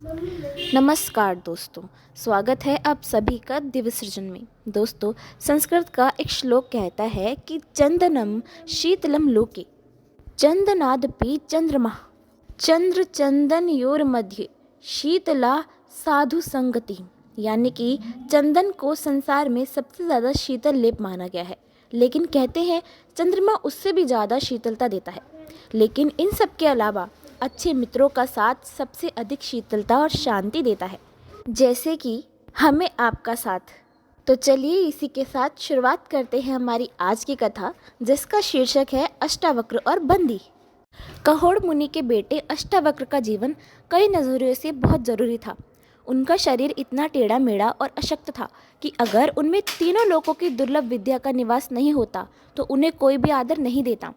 नमस्कार दोस्तों। स्वागत है आप सभी का दिव्य सृजन में। दोस्तों, संस्कृत का एक श्लोक कहता है कि चंदनम शीतलम लोके चंदनादपि चंद्रमा चंद्र चंदन योर मध्य शीतला साधु संगति। यानी कि चंदन को संसार में सबसे ज़्यादा शीतल लेप माना गया है, लेकिन कहते हैं चंद्रमा उससे भी ज़्यादा शीतलता देता है। लेकिन इन सब के अलावा अच्छे मित्रों का साथ सबसे अधिक शीतलता और शांति देता है, जैसे कि हमें आपका साथ। तो चलिए इसी के साथ शुरुआत करते हैं हमारी आज की कथा, जिसका शीर्षक है अष्टावक्र और बंदी। कहोड़ मुनि के बेटे अष्टावक्र का जीवन कई नज़रियों से बहुत ज़रूरी था। उनका शरीर इतना टेढ़ा मेढ़ा और अशक्त था कि अगर उनमें तीनों लोगों की दुर्लभ विद्या का निवास नहीं होता तो उन्हें कोई भी आदर नहीं देता।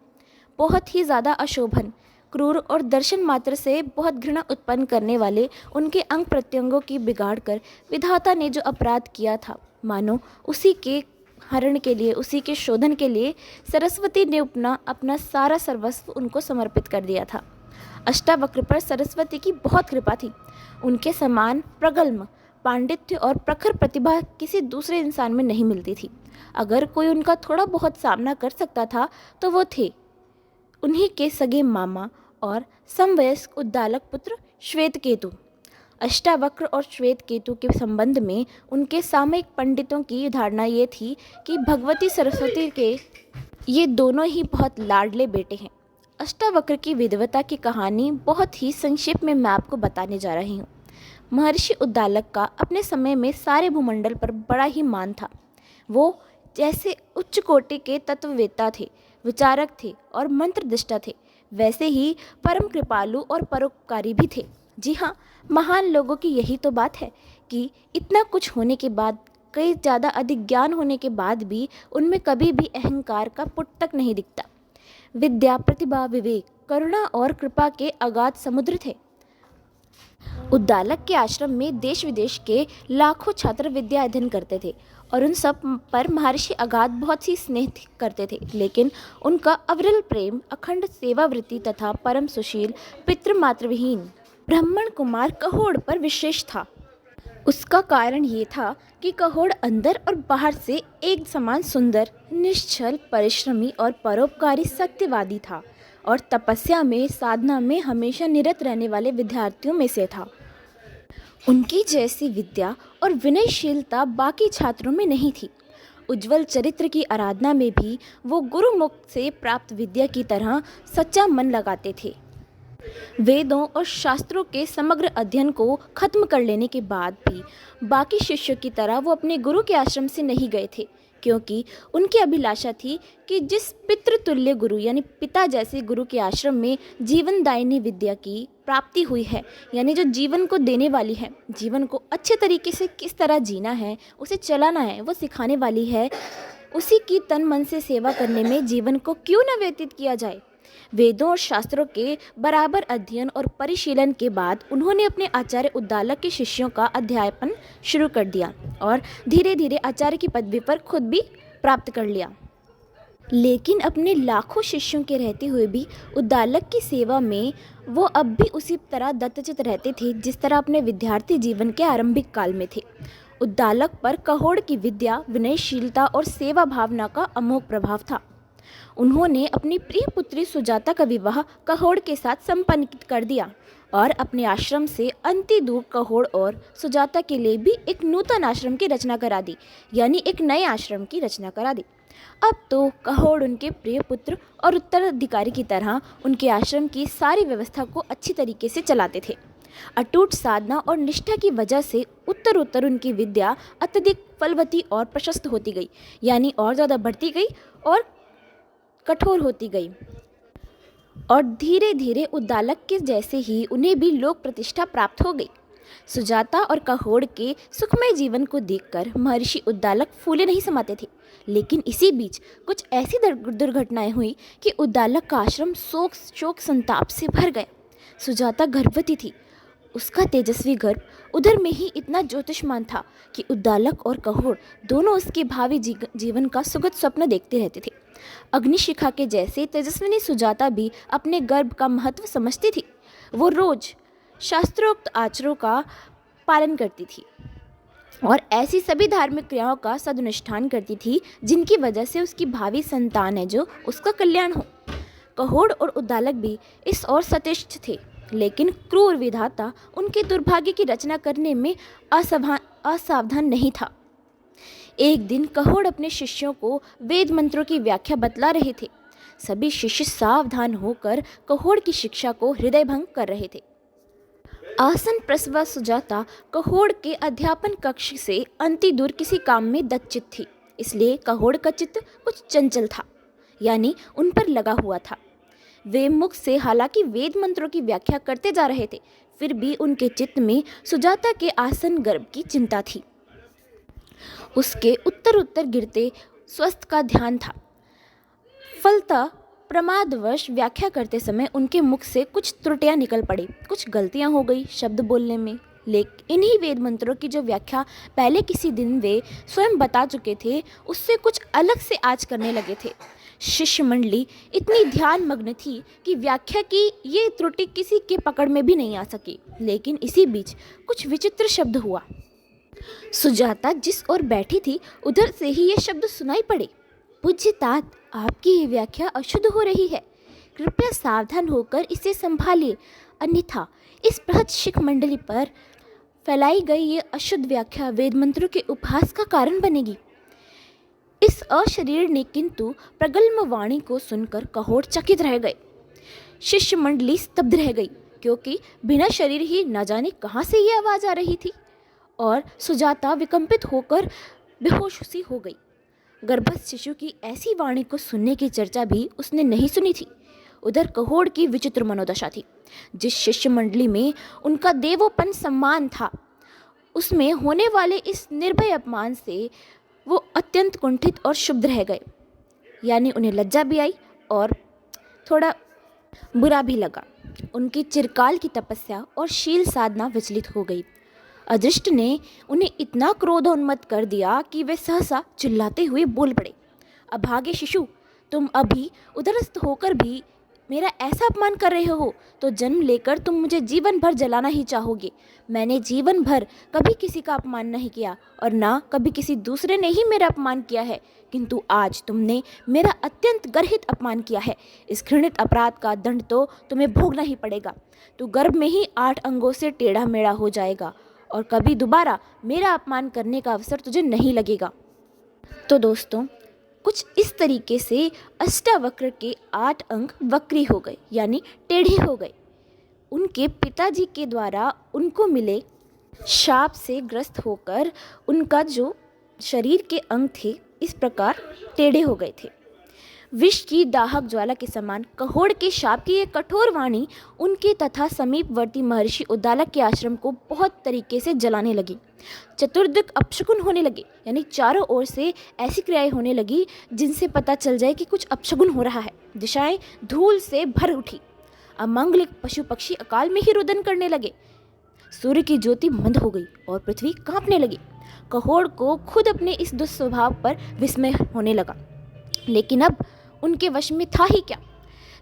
बहुत ही ज़्यादा अशोभन, क्रूर और दर्शन मात्र से बहुत घृणा उत्पन्न करने वाले उनके अंग प्रत्यंगों की बिगाड़ कर विधाता ने जो अपराध किया था, मानो उसी के हरण के लिए, उसी के शोधन के लिए सरस्वती ने अपना सारा सर्वस्व उनको समर्पित कर दिया था। अष्टावक्र पर सरस्वती की बहुत कृपा थी। उनके समान प्रगल्भ पांडित्य और प्रखर प्रतिभा किसी दूसरे इंसान में नहीं मिलती थी। अगर कोई उनका थोड़ा बहुत सामना कर सकता था तो वो थे उन्हीं के सगे मामा और समवयस्क उद्दालक पुत्र श्वेतकेतु। अष्टावक्र और श्वेतकेतु के संबंध में उनके सामयिक पंडितों की धारणा ये थी कि भगवती सरस्वती के ये दोनों ही बहुत लाडले बेटे हैं। अष्टावक्र की विधवता की कहानी बहुत ही संक्षेप में मैं आपको बताने जा रही हूँ। महर्षि उद्दालक का अपने समय में सारे भूमंडल पर बड़ा ही मान था। वो जैसे उच्च कोटि के तत्ववेत्ता थे, विचारक थे और मंत्रदृष्टा थे, वैसे ही परम कृपालु और परोपकारी भी थे। जी हाँ, महान लोगों की यही तो बात है कि इतना कुछ होने के बाद, कई ज़्यादा अधिक ज्ञान होने के बाद भी उनमें कभी भी अहंकार का पुट तक नहीं दिखता। विद्या, प्रतिभा, विवेक, करुणा और कृपा के अगाध समुद्र थे। उद्दालक के आश्रम में देश विदेश के लाखों छात्र विद्या अध्ययन करते थे और उन सब पर महर्षि अगाध बहुत ही स्नेह करते थे। लेकिन उनका अविरल प्रेम, अखंड सेवावृत्ति तथा परम सुशील पितृमातृविहीन ब्राह्मण कुमार कहोड़ पर विशेष था। उसका कारण ये था कि कहोड़ अंदर और बाहर से एक समान सुंदर, निश्चल, परिश्रमी और परोपकारी सत्यवादी था और तपस्या में, साधना में हमेशा निरत रहने वाले विद्यार्थियों में से था। उनकी जैसी विद्या और विनयशीलता बाकी छात्रों में नहीं थी। उज्जवल चरित्र की आराधना में भी वो गुरुमुख से प्राप्त विद्या की तरह सच्चा मन लगाते थे। वेदों और शास्त्रों के समग्र अध्ययन को खत्म कर लेने के बाद भी बाकी शिष्यों की तरह वो अपने गुरु के आश्रम से नहीं गए थे, क्योंकि उनकी अभिलाषा थी कि जिस पितृतुल्य गुरु यानी पिता जैसे गुरु के आश्रम में जीवनदायिनी विद्या की प्राप्ति हुई है, यानी जो जीवन को देने वाली है, जीवन को अच्छे तरीके से किस तरह जीना है, उसे चलाना है, वो सिखाने वाली है, उसी की तन मन से सेवा करने में जीवन को क्यों न व्यतीत किया जाए। वेदों और शास्त्रों के बराबर अध्ययन और परिशीलन के बाद उन्होंने अपने आचार्य उद्दालक के शिष्यों का अध्यापन शुरू कर दिया और धीरे धीरे आचार्य की पदवी पर खुद भी प्राप्त कर लिया। लेकिन अपने लाखों शिष्यों के रहते हुए भी उद्दालक की सेवा में वो अब भी उसी तरह दत्तचित रहते थे जिस तरह अपने विद्यार्थी जीवन के आरंभिक काल में थे। उद्दालक पर कहोड़ की विद्या, विनयशीलता और सेवा भावना का अमोघ प्रभाव था। उन्होंने अपनी प्रिय पुत्री सुजाता का विवाह कहोड़ के साथ संपन्न कर दिया और अपने आश्रम से अंति दूर कहोड़ और सुजाता के लिए भी एक नूतन आश्रम की रचना करा दी, यानी एक नए आश्रम की रचना करा दी। अब तो कहोड़ उनके प्रिय पुत्र और उत्तराधिकारी की तरह उनके आश्रम की सारी व्यवस्था को अच्छी तरीके से चलाते थे। अटूट साधना और निष्ठा की वजह से उत्तर उनकी विद्या अत्यधिक फलवती और प्रशस्त होती गई, यानी और ज़्यादा बढ़ती गई और कठोर होती गई। और धीरे धीरे उद्दालक के जैसे ही उन्हें भी लोक प्रतिष्ठा प्राप्त हो गई। सुजाता और कहोड़ के सुखमय जीवन को देखकर महर्षि उद्दालक फूले नहीं समाते थे। लेकिन इसी बीच कुछ ऐसी दुर्घटनाएं हुई कि उद्दालक का आश्रम शोक संताप से भर गया। सुजाता गर्भवती थी। उसका तेजस्वी गर्भ उधर में ही इतना ज्योतिषमान था कि उद्दालक और कहोड़ दोनों उसके भावी जीवन का सुखद स्वप्न देखते रहते थे। अग्निशिखा के जैसे तेजस्विनी सुजाता भी अपने गर्भ का महत्व समझती थी। वो रोज शास्त्रोक्त आचारों का पालन करती थी और ऐसी सभी धार्मिक क्रियाओं का सदनुष्ठान करती थी जिनकी वजह से उसकी भावी संतान है जो उसका कल्याण हो। कहोड़ और उद्दालक भी इस ओर सचेष्ट थे, लेकिन क्रूर विधाता उनके दुर्भाग्य की रचना करने में असावधान नहीं था। एक दिन कहोड़ अपने शिष्यों को वेद मंत्रों की व्याख्या बतला रहे थे। सभी शिष्य सावधान होकर कहोड़ की शिक्षा को हृदयभंग कर रहे थे। आसन प्रसवा सुजाता कहोड़ के अध्यापन कक्ष से अंति दूर किसी काम में दच्चित थी, इसलिए कहोड़ का चित्त कुछ चंचल था, यानी उन पर लगा हुआ था। वे मुख से हालांकि वेद मंत्रों की व्याख्या करते जा रहे थे, फिर भी उनके चित्त में सुजाता के आसन गर्भ की चिंता थी। उसके उत्तर उत्तर गिरते स्वस्थ का ध्यान था। फलतः प्रमादवश व्याख्या करते समय उनके मुख से कुछ त्रुटियां निकल पड़ी, कुछ गलतियां हो गई शब्द बोलने में। लेकिन इन्हीं वेद मंत्रों की जो व्याख्या पहले किसी दिन वे स्वयं बता चुके थे, उससे कुछ अलग से आज करने लगे थे। शिष्य मंडली इतनी ध्यान मग्न थी कि व्याख्या की ये त्रुटि किसी के पकड़ में भी नहीं आ सकी। लेकिन इसी बीच कुछ विचित्र शब्द हुआ। सुजाता जिस ओर बैठी थी उधर से ही ये शब्द सुनाई पड़े। पूज्य तात, आपकी ये व्याख्या अशुद्ध हो रही है, कृपया सावधान होकर इसे संभालिए, अन्यथा इस बृहत शिख मंडली पर फैलाई गई ये अशुद्ध व्याख्या वेद मंत्रों के उपहास का कारण बनेगी। इस अशरीरणी किंतु प्रगल्भ वाणी को सुनकर कहोड़ चकित रह गए। शिष्य मंडली स्तब्ध रह गई, क्योंकि बिना शरीर ही न जाने कहाँ से ये आवाज़ आ रही थी, और सुजाता विकंपित होकर बेहोश सी हो गई। गर्भस्थ शिशु की ऐसी वाणी को सुनने की चर्चा भी उसने नहीं सुनी थी। उधर कहोड़ की विचित्र मनोदशा थी। जिस शिष्य मंडली में उनका देवोपन सम्मान था, उसमें होने वाले इस निर्भय अपमान से वो अत्यंत कुंठित और क्षुब्ध रह गए। यानी उन्हें लज्जा भी आई और थोड़ा बुरा भी लगा। उनकी चिरकाल की तपस्या और शील साधना विचलित हो गई। अदृष्ट ने उन्हें इतना क्रोधोन्मत्त कर दिया कि वे सहसा चिल्लाते हुए बोल पड़े, अभागे शिशु, तुम अभी उदरस्थ होकर भी मेरा ऐसा अपमान कर रहे हो तो जन्म लेकर तुम मुझे जीवन भर जलाना ही चाहोगे। मैंने जीवन भर कभी किसी का अपमान नहीं किया और ना कभी किसी दूसरे ने ही मेरा अपमान किया है, किंतु आज तुमने मेरा अत्यंत गर्हित अपमान किया है। इस घृणित अपराध का दंड तो तुम्हें भोगना ही पड़ेगा। तू गर्भ में ही 8 अंगों से टेढ़ा मेढ़ा हो जाएगा और कभी दोबारा मेरा अपमान करने का अवसर तुझे नहीं लगेगा। तो दोस्तों, कुछ इस तरीके से अष्टावक्र के 8 अंग वक्री हो गए, यानी टेढ़े हो गए। उनके पिताजी के द्वारा उनको मिले शाप से ग्रस्त होकर उनका जो शरीर के अंग थे इस प्रकार टेढ़े हो गए थे। विष की दाहक ज्वाला के समान कहोड़ के शाप की एक कठोर वाणी उनके तथा समीपवर्ती महर्षि उद्दालक के आश्रम को बहुत तरीके से जलाने लगी। चतुर्दिक अपशकुन होने लगे, यानी चारों ओर से ऐसी क्रियाएं होने लगी जिनसे पता चल जाए कि कुछ अपशकुन हो रहा है। दिशाएं धूल से भर उठी। अमंगलिक पशु पक्षी अकाल में ही रुदन करने लगे। सूर्य की ज्योति मंद हो गई और पृथ्वी कांपने लगी। कहोड़ को खुद अपने इस दुस्वभाव पर विस्मय होने लगा, लेकिन अब उनके वश में था ही क्या।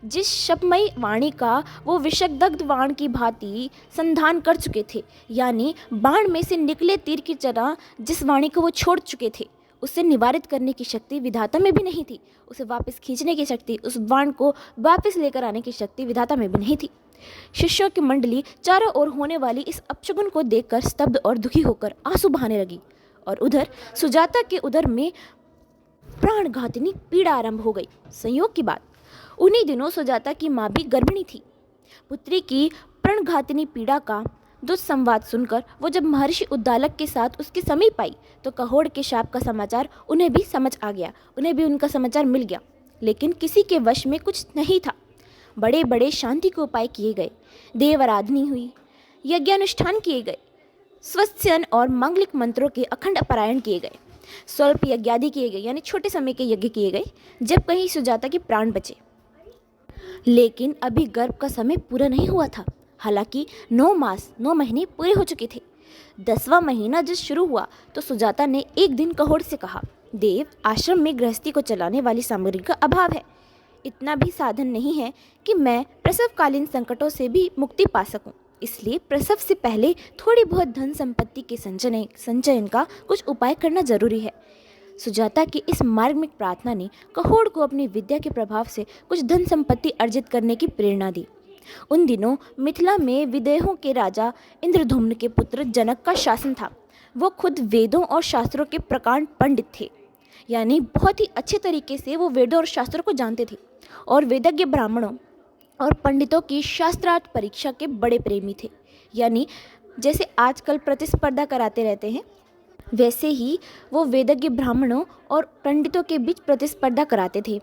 जिस शपमयी वाणी का वो विषदग्ध बाण की भांति संधान कर चुके थे, यानी बाण में से निकले तीर की तरह जिस वाणी को वो छोड़ चुके थे, उसे निवारित करने की शक्ति विधाता में भी नहीं थी। उसे वापस खींचने की शक्ति, उस बाण को वापस लेकर आने की शक्ति विधाता में भी नहीं थी। शिष्यों की मंडली चारों ओर होने वाली इस अपशगुन को देखकर स्तब्ध और दुखी होकर आंसू बहाने लगी। और उधर सुजाता के उदर में प्राणघातिनी पीड़ा आरंभ हो गई। संयोग की बात, उन्हीं दिनों सुजाता की माँ भी गर्भिणी थी। पुत्री की प्राणघातिनी पीड़ा का दुस्संवाद सुनकर वो जब महर्षि उद्दालक के साथ उसके समीप आई तो कहोड़ के शाप का समाचार उन्हें भी समझ आ गया, उन्हें भी उनका समाचार मिल गया। लेकिन किसी के वश में कुछ नहीं था। बड़े बड़े शांति के उपाय किए गए, देव आराधनी हुई, यज्ञानुष्ठान किए गए, स्वस्त्यन और मांगलिक मंत्रों के अखंड पारायण किए गए, स्वल्प यज्ञादि किए गए, यानी छोटे समय के यज्ञ किए गए, जब कहीं सुजाता के प्राण बचे। लेकिन अभी गर्भ का समय पूरा नहीं हुआ था। हालांकि 9 मास 9 महीने पूरे हो चुके थे। 10वां महीना जब शुरू हुआ तो सुजाता ने एक दिन कहोड़ से कहा, देव, आश्रम में गृहस्थी को चलाने वाली सामग्री का अभाव है। इतना भी साधन नहीं है कि मैं प्रसवकालीन संकटों से भी मुक्ति पा सकूं। इसलिए प्रसव से पहले थोड़ी बहुत धन संपत्ति के संचयन का कुछ उपाय करना जरूरी है। सुजाता की इस मार्मिक प्रार्थना ने कहोड़ को अपनी विद्या के प्रभाव से कुछ धन संपत्ति अर्जित करने की प्रेरणा दी। उन दिनों मिथिला में विदेहों के राजा इंद्रधुम्न के पुत्र जनक का शासन था। वो खुद वेदों और शास्त्रों के प्रकांड पंडित थे, यानी बहुत ही अच्छे तरीके से वो वेदों और शास्त्रों को जानते थे और वेदज्ञ ब्राह्मणों और पंडितों की शास्त्रार्थ परीक्षा के बड़े प्रेमी थे। यानी जैसे आजकल प्रतिस्पर्धा कराते रहते हैं, वैसे ही वो वेदज्ञ ब्राह्मणों और पंडितों के बीच प्रतिस्पर्धा कराते थे।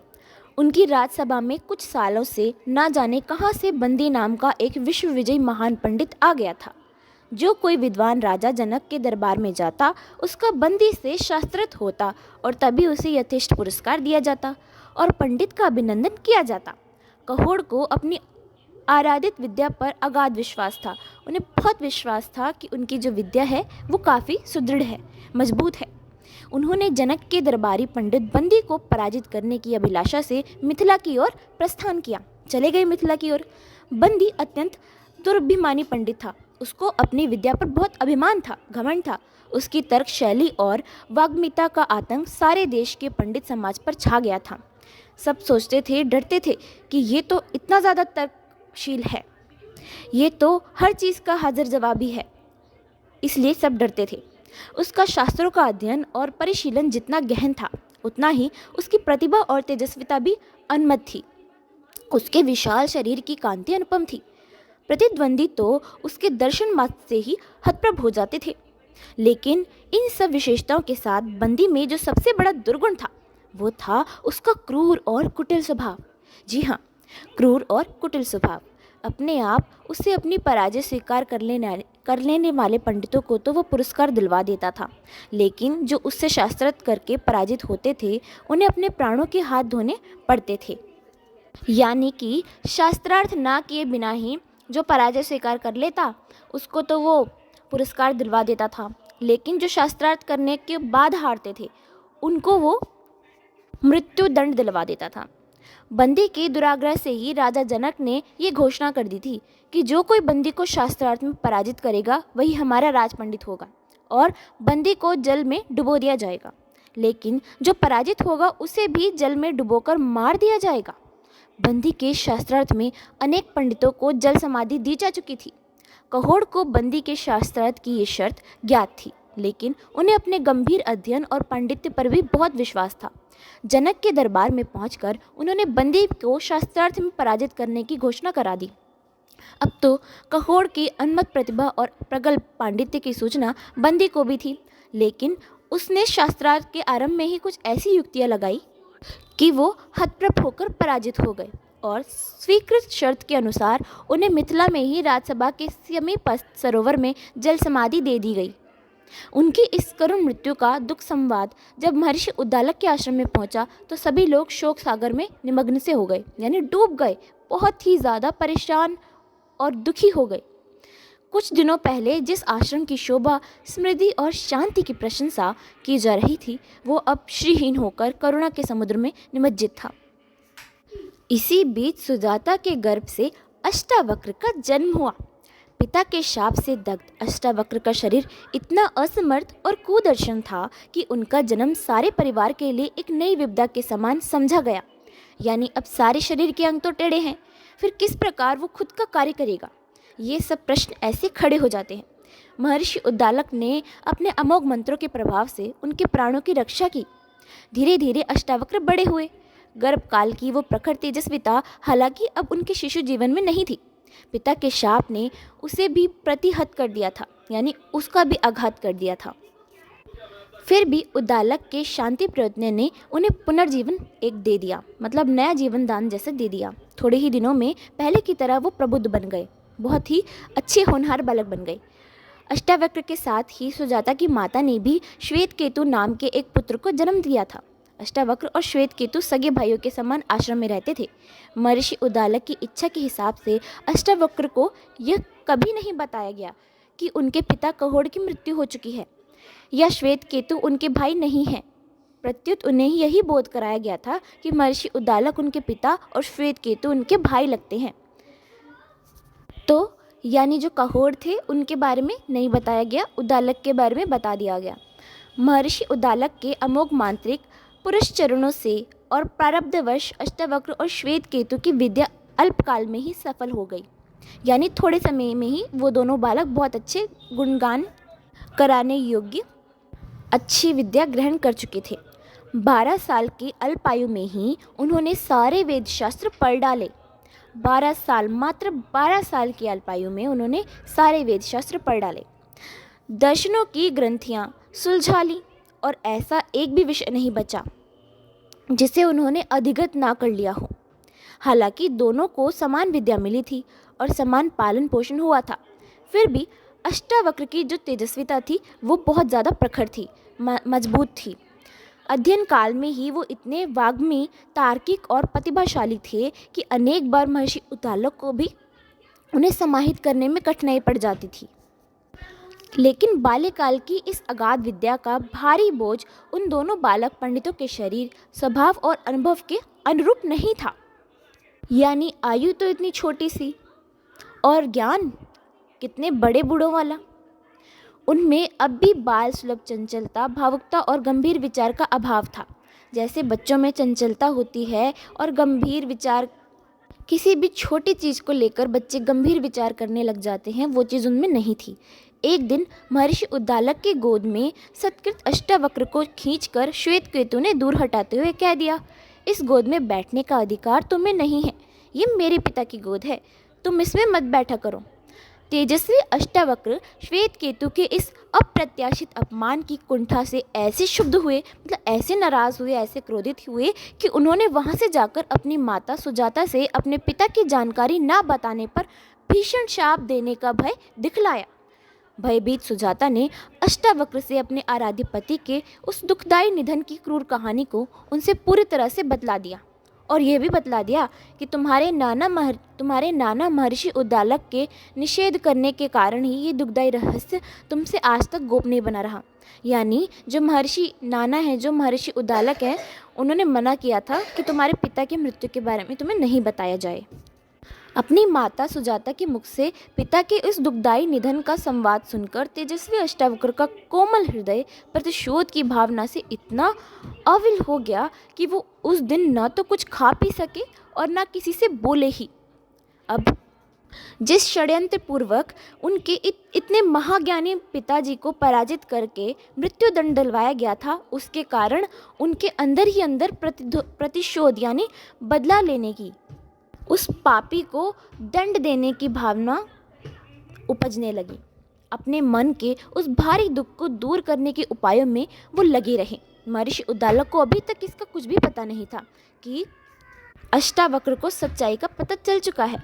उनकी राजसभा में कुछ सालों से ना जाने कहाँ से बंदी नाम का एक विश्वविजयी महान पंडित आ गया था। जो कोई विद्वान राजा जनक के दरबार में जाता, उसका बंदी से शास्त्रत होता और तभी उसे यथेष्ट पुरस्कार दिया जाता और पंडित का अभिनंदन किया जाता। कहोड़ को अपनी आराधित विद्या पर अगाध विश्वास था। उन्हें बहुत विश्वास था कि उनकी जो विद्या है वो काफ़ी सुदृढ़ है, मजबूत है। उन्होंने जनक के दरबारी पंडित बंदी को पराजित करने की अभिलाषा से मिथिला की ओर प्रस्थान किया। चले गए मिथिला की ओर। बंदी अत्यंत दुर्भिमानी पंडित था। उसको अपनी विद्या पर बहुत अभिमान था, घमंड था। उसकी तर्क शैली और वाग्मिता का आतंक सारे देश के पंडित समाज पर छा गया था। सब सोचते थे, डरते थे कि ये तो इतना ज़्यादा तर्कशील है, ये तो हर चीज़ का हाजिर जवाबी है, इसलिए सब डरते थे। उसका शास्त्रों का अध्ययन और परिशीलन जितना गहन था, उतना ही उसकी प्रतिभा और तेजस्विता भी अनमत थी। उसके विशाल शरीर की कांति अनुपम थी। प्रतिद्वंदी तो उसके दर्शन मात्र से ही हतप्रभ हो जाते थे। लेकिन इन सब विशेषताओं के साथ बंदी में जो सबसे बड़ा दुर्गुण था, वो था उसका क्रूर और कुटिल स्वभाव। जी हाँ, क्रूर और कुटिल स्वभाव। अपने आप उसे अपनी पराजय स्वीकार कर लेने वाले पंडितों को तो वो पुरस्कार दिलवा देता था, लेकिन जो उससे शास्त्रार्थ करके पराजित होते थे, उन्हें अपने प्राणों के हाथ धोने पड़ते थे। यानी कि शास्त्रार्थ ना किए बिना ही जो पराजय स्वीकार कर लेता, उसको तो वो पुरस्कार दिलवा देता था, लेकिन जो शास्त्रार्थ करने के बाद हारते थे, उनको वो मृत्यु दंड दिलवा देता था। बंदी के दुराग्रह से ही राजा जनक ने ये घोषणा कर दी थी कि जो कोई बंदी को शास्त्रार्थ में पराजित करेगा, वही हमारा राज पंडित होगा और बंदी को जल में डुबो दिया जाएगा। लेकिन जो पराजित होगा, उसे भी जल में डुबोकर मार दिया जाएगा। बंदी के शास्त्रार्थ में अनेक पंडितों को जल समाधि दी जा चुकी थी। कहोड़ को बंदी के शास्त्रार्थ की ये शर्त ज्ञात थी, लेकिन उन्हें अपने गंभीर अध्ययन और पांडित्य पर भी बहुत विश्वास था। जनक के दरबार में पहुंचकर उन्होंने बंदी को शास्त्रार्थ में पराजित करने की घोषणा करा दी। अब तो कहोड़ की अनमत प्रतिभा और प्रगल्भ पांडित्य की सूचना बंदी को भी थी, लेकिन उसने शास्त्रार्थ के आरंभ में ही कुछ ऐसी युक्तियां लगाई कि वो हतप्रभ होकर पराजित हो गए और स्वीकृत शर्त के अनुसार उन्हें मिथिला में ही राजसभा के समीप सरोवर में जल समाधि दे दी गई। उनकी इस करुण मृत्यु का दुख संवाद जब महर्षि उद्दालक के आश्रम में पहुंचा, तो सभी लोग शोक सागर में निमग्न से हो गए, यानी डूब गए, बहुत ही ज़्यादा परेशान और दुखी हो गए। कुछ दिनों पहले जिस आश्रम की शोभा, समृद्धि और शांति की प्रशंसा की जा रही थी, वो अब श्रीहीन होकर करुणा के समुद्र में निमज्जित था। इसी बीच सुजाता के गर्भ से अष्टावक्र का जन्म हुआ। पिता के शाप से दग्ध अष्टावक्र का शरीर इतना असमर्थ और कुदर्शन था कि उनका जन्म सारे परिवार के लिए एक नई विपदा के समान समझा गया। यानी अब सारे शरीर के अंग तो टेढ़े हैं, फिर किस प्रकार वो खुद का कार्य करेगा? ये सब प्रश्न ऐसे खड़े हो जाते हैं। महर्षि उद्दालक ने अपने अमोघ मंत्रों के प्रभाव से उनके प्राणों की रक्षा की। धीरे धीरे अष्टावक्र बड़े हुए। गर्भकाल की वो प्रखर तेजस्विता हालांकि अब उनके शिशु जीवन में नहीं थी। पिता के शाप ने उसे भी प्रतिहत कर दिया था, यानी उसका भी आघात कर दिया था। फिर भी उद्दालक के शांति प्रयत्न ने उन्हें पुनर्जीवन एक दे दिया, मतलब नया जीवन दान जैसे दे दिया। थोड़े ही दिनों में पहले की तरह वो प्रबुद्ध बन गए, बहुत ही अच्छे होनहार बालक बन गए। अष्टावक्र के साथ ही सुजाता की माता ने भी श्वेत केतु नाम के एक पुत्र को जन्म दिया था। अष्टावक्र और श्वेत केतु सगे भाइयों के समान आश्रम में रहते थे। महर्षि उद्दालक की इच्छा के हिसाब से अष्टावक्र को यह कभी नहीं बताया गया कि उनके पिता कहोड़ की मृत्यु हो चुकी है या श्वेत केतु उनके भाई नहीं हैं। प्रत्युत उन्हें यही बोध कराया गया था कि महर्षि उद्दालक उनके पिता और श्वेत केतु उनके भाई लगते हैं। तो यानी जो कहोड़ थे उनके बारे में नहीं बताया गया, उद्दालक के बारे में बता दिया गया। महर्षि उद्दालक के अमोघ मांत्रिक पुरुष चरणों से और प्रारब्धवश अष्टावक्र और श्वेत केतु की विद्या अल्पकाल में ही सफल हो गई। यानी थोड़े समय में ही वो दोनों बालक बहुत अच्छे गुणगान कराने योग्य अच्छी विद्या ग्रहण कर चुके थे। 12 साल की अल्पायु में ही उन्होंने सारे वेद शास्त्र पढ़ डाले। 12 साल, मात्र 12 साल की अल्पायु में उन्होंने सारे वेद शास्त्र पढ़ डाले, दर्शनों की ग्रंथियाँ सुलझा ली और ऐसा एक भी विषय नहीं बचा जिसे उन्होंने अधिगत ना कर लिया हो। हालांकि दोनों को समान विद्या मिली थी और समान पालन पोषण हुआ था, फिर भी अष्टावक्र की जो तेजस्विता थी वो बहुत ज़्यादा प्रखर थी, मजबूत थी। अध्ययन काल में ही वो इतने वाग्मी, तार्किक और प्रतिभाशाली थे कि अनेक बार महर्षि उद्दालक को भी उन्हें समाहित करने में कठिनाई पड़ जाती थी। लेकिन बाल्यकाल की इस अगाध विद्या का भारी बोझ उन दोनों बालक पंडितों के शरीर, स्वभाव और अनुभव के अनुरूप नहीं था। यानी आयु तो इतनी छोटी सी और ज्ञान कितने बड़े बूढ़ों वाला। उनमें अब भी बाल सुलभ चंचलता, भावुकता और गंभीर विचार का अभाव था। जैसे बच्चों में चंचलता होती है और गंभीर विचार, किसी भी छोटी चीज़ को लेकर बच्चे गंभीर विचार करने लग जाते हैं, वो चीज़ उनमें नहीं थी। एक दिन महर्षि उद्दालक की गोद में सत्कृत अष्टावक्र को खींचकर श्वेत केतु ने दूर हटाते हुए कह दिया, इस गोद में बैठने का अधिकार तुम्हें नहीं है, ये मेरे पिता की गोद है, तुम इसमें मत बैठा करो। तेजस्वी अष्टावक्र श्वेत केतु के इस अप्रत्याशित अपमान की कुंठा से ऐसे क्षुब्ध हुए, मतलब ऐसे नाराज हुए, ऐसे क्रोधित हुए कि उन्होंने वहां से जाकर अपनी माता सुजाता से अपने पिता की जानकारी ना बताने पर भीषण शाप देने का भय दिखलाया। भयभीत सुजाता ने अष्टावक्र से अपने आराध्य पति के उस दुखदायी निधन की क्रूर कहानी को उनसे पूरी तरह से बतला दिया और यह भी बतला दिया कि तुम्हारे नाना महर्षि उद्दालक के निषेध करने के कारण ही ये दुखदायी रहस्य तुमसे आज तक गोपनीय बना रहा। यानी जो महर्षि नाना है, जो महर्षि उद्दालक है, उन्होंने मना किया था कि तुम्हारे पिता की मृत्यु के बारे में तुम्हें नहीं बताया जाए। अपनी माता सुजाता के मुख से पिता के इस दुखदायी निधन का संवाद सुनकर तेजस्वी अष्टावक्र का कोमल हृदय प्रतिशोध की भावना से इतना अविल हो गया कि वो उस दिन न तो कुछ खा पी सके और न किसी से बोले ही। अब जिस षड्यंत्र पूर्वक उनके इतने महाज्ञानी पिताजी को पराजित करके मृत्युदंड दिलवाया गया था, उसके कारण उनके अंदर ही अंदर प्रतिशोध यानी बदला लेने की, उस पापी को दंड देने की भावना उपजने लगी। अपने मन के उस भारी दुख को दूर करने के उपायों में वो लगे रहे। महर्षि उद्दालक को अभी तक इसका कुछ भी पता नहीं था कि अष्टावक्र को सच्चाई का पता चल चुका है।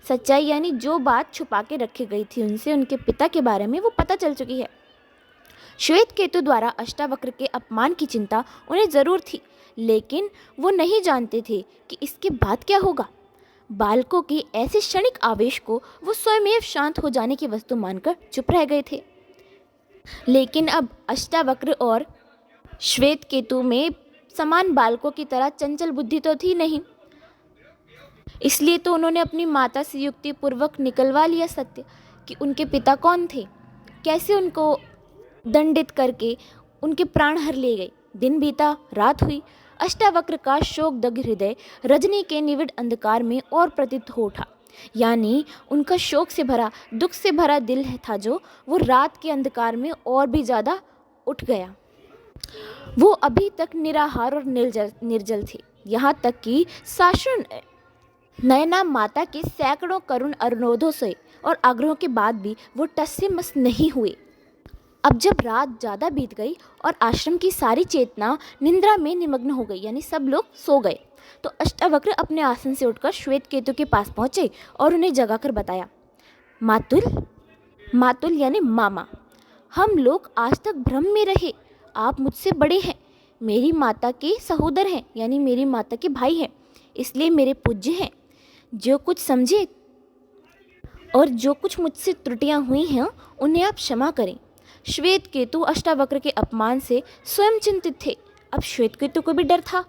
सच्चाई यानी जो बात छुपा के रखी गई थी उनसे, उनके पिता के बारे में, वो पता चल चुकी है। श्वेत केतु द्वारा अष्टावक्र के अपमान की चिंता उन्हें ज़रूर थी, लेकिन वो नहीं जानते थे कि इसके बाद क्या होगा। बालकों के ऐसे क्षणिक आवेश को वो स्वयं शांत हो जाने की वस्तु मानकर चुप रह गए थे। लेकिन अब अष्टावक्र और श्वेत केतु में समान बालकों की तरह चंचल बुद्धि तो थी नहीं, इसलिए तो उन्होंने अपनी माता से युक्तिपूर्वक निकलवा लिया सत्य कि उनके पिता कौन थे, कैसे उनको दंडित करके उनके प्राण हर ले गए। दिन बीता, रात हुई, अष्टावक्र का शोकदग्ध हृदय रजनी के निविड़ अंधकार में और प्रतीत हो उठा। यानी उनका शोक से भरा, दुख से भरा दिल था जो वो रात के अंधकार में और भी ज़्यादा उठ गया। वो अभी तक निराहार और निर्जल थे, यहाँ तक कि साश्रु नयना माता के सैकड़ों करुण अनुरोधों से और आग्रहों के बाद भी वो टस से मस नहीं हुए। अब जब रात ज़्यादा बीत गई और आश्रम की सारी चेतना निंद्रा में निमग्न हो गई, यानी सब लोग सो गए, तो अष्टावक्र अपने आसन से उठकर श्वेत केतु के पास पहुँचे और उन्हें जगाकर बताया, मातुल यानी मामा, हम लोग आज तक भ्रम में रहे। आप मुझसे बड़े हैं, मेरी माता के सहोदर हैं, यानी मेरी माता के भाई हैं, इसलिए मेरे पूज्य हैं। जो कुछ समझे और जो कुछ मुझसे त्रुटियां हुई हैं उन्हें आप क्षमा करें। श्वेत केतु अष्टावक्र के अपमान से स्वयं चिंतित थे। अब श्वेत केतु को भी डर था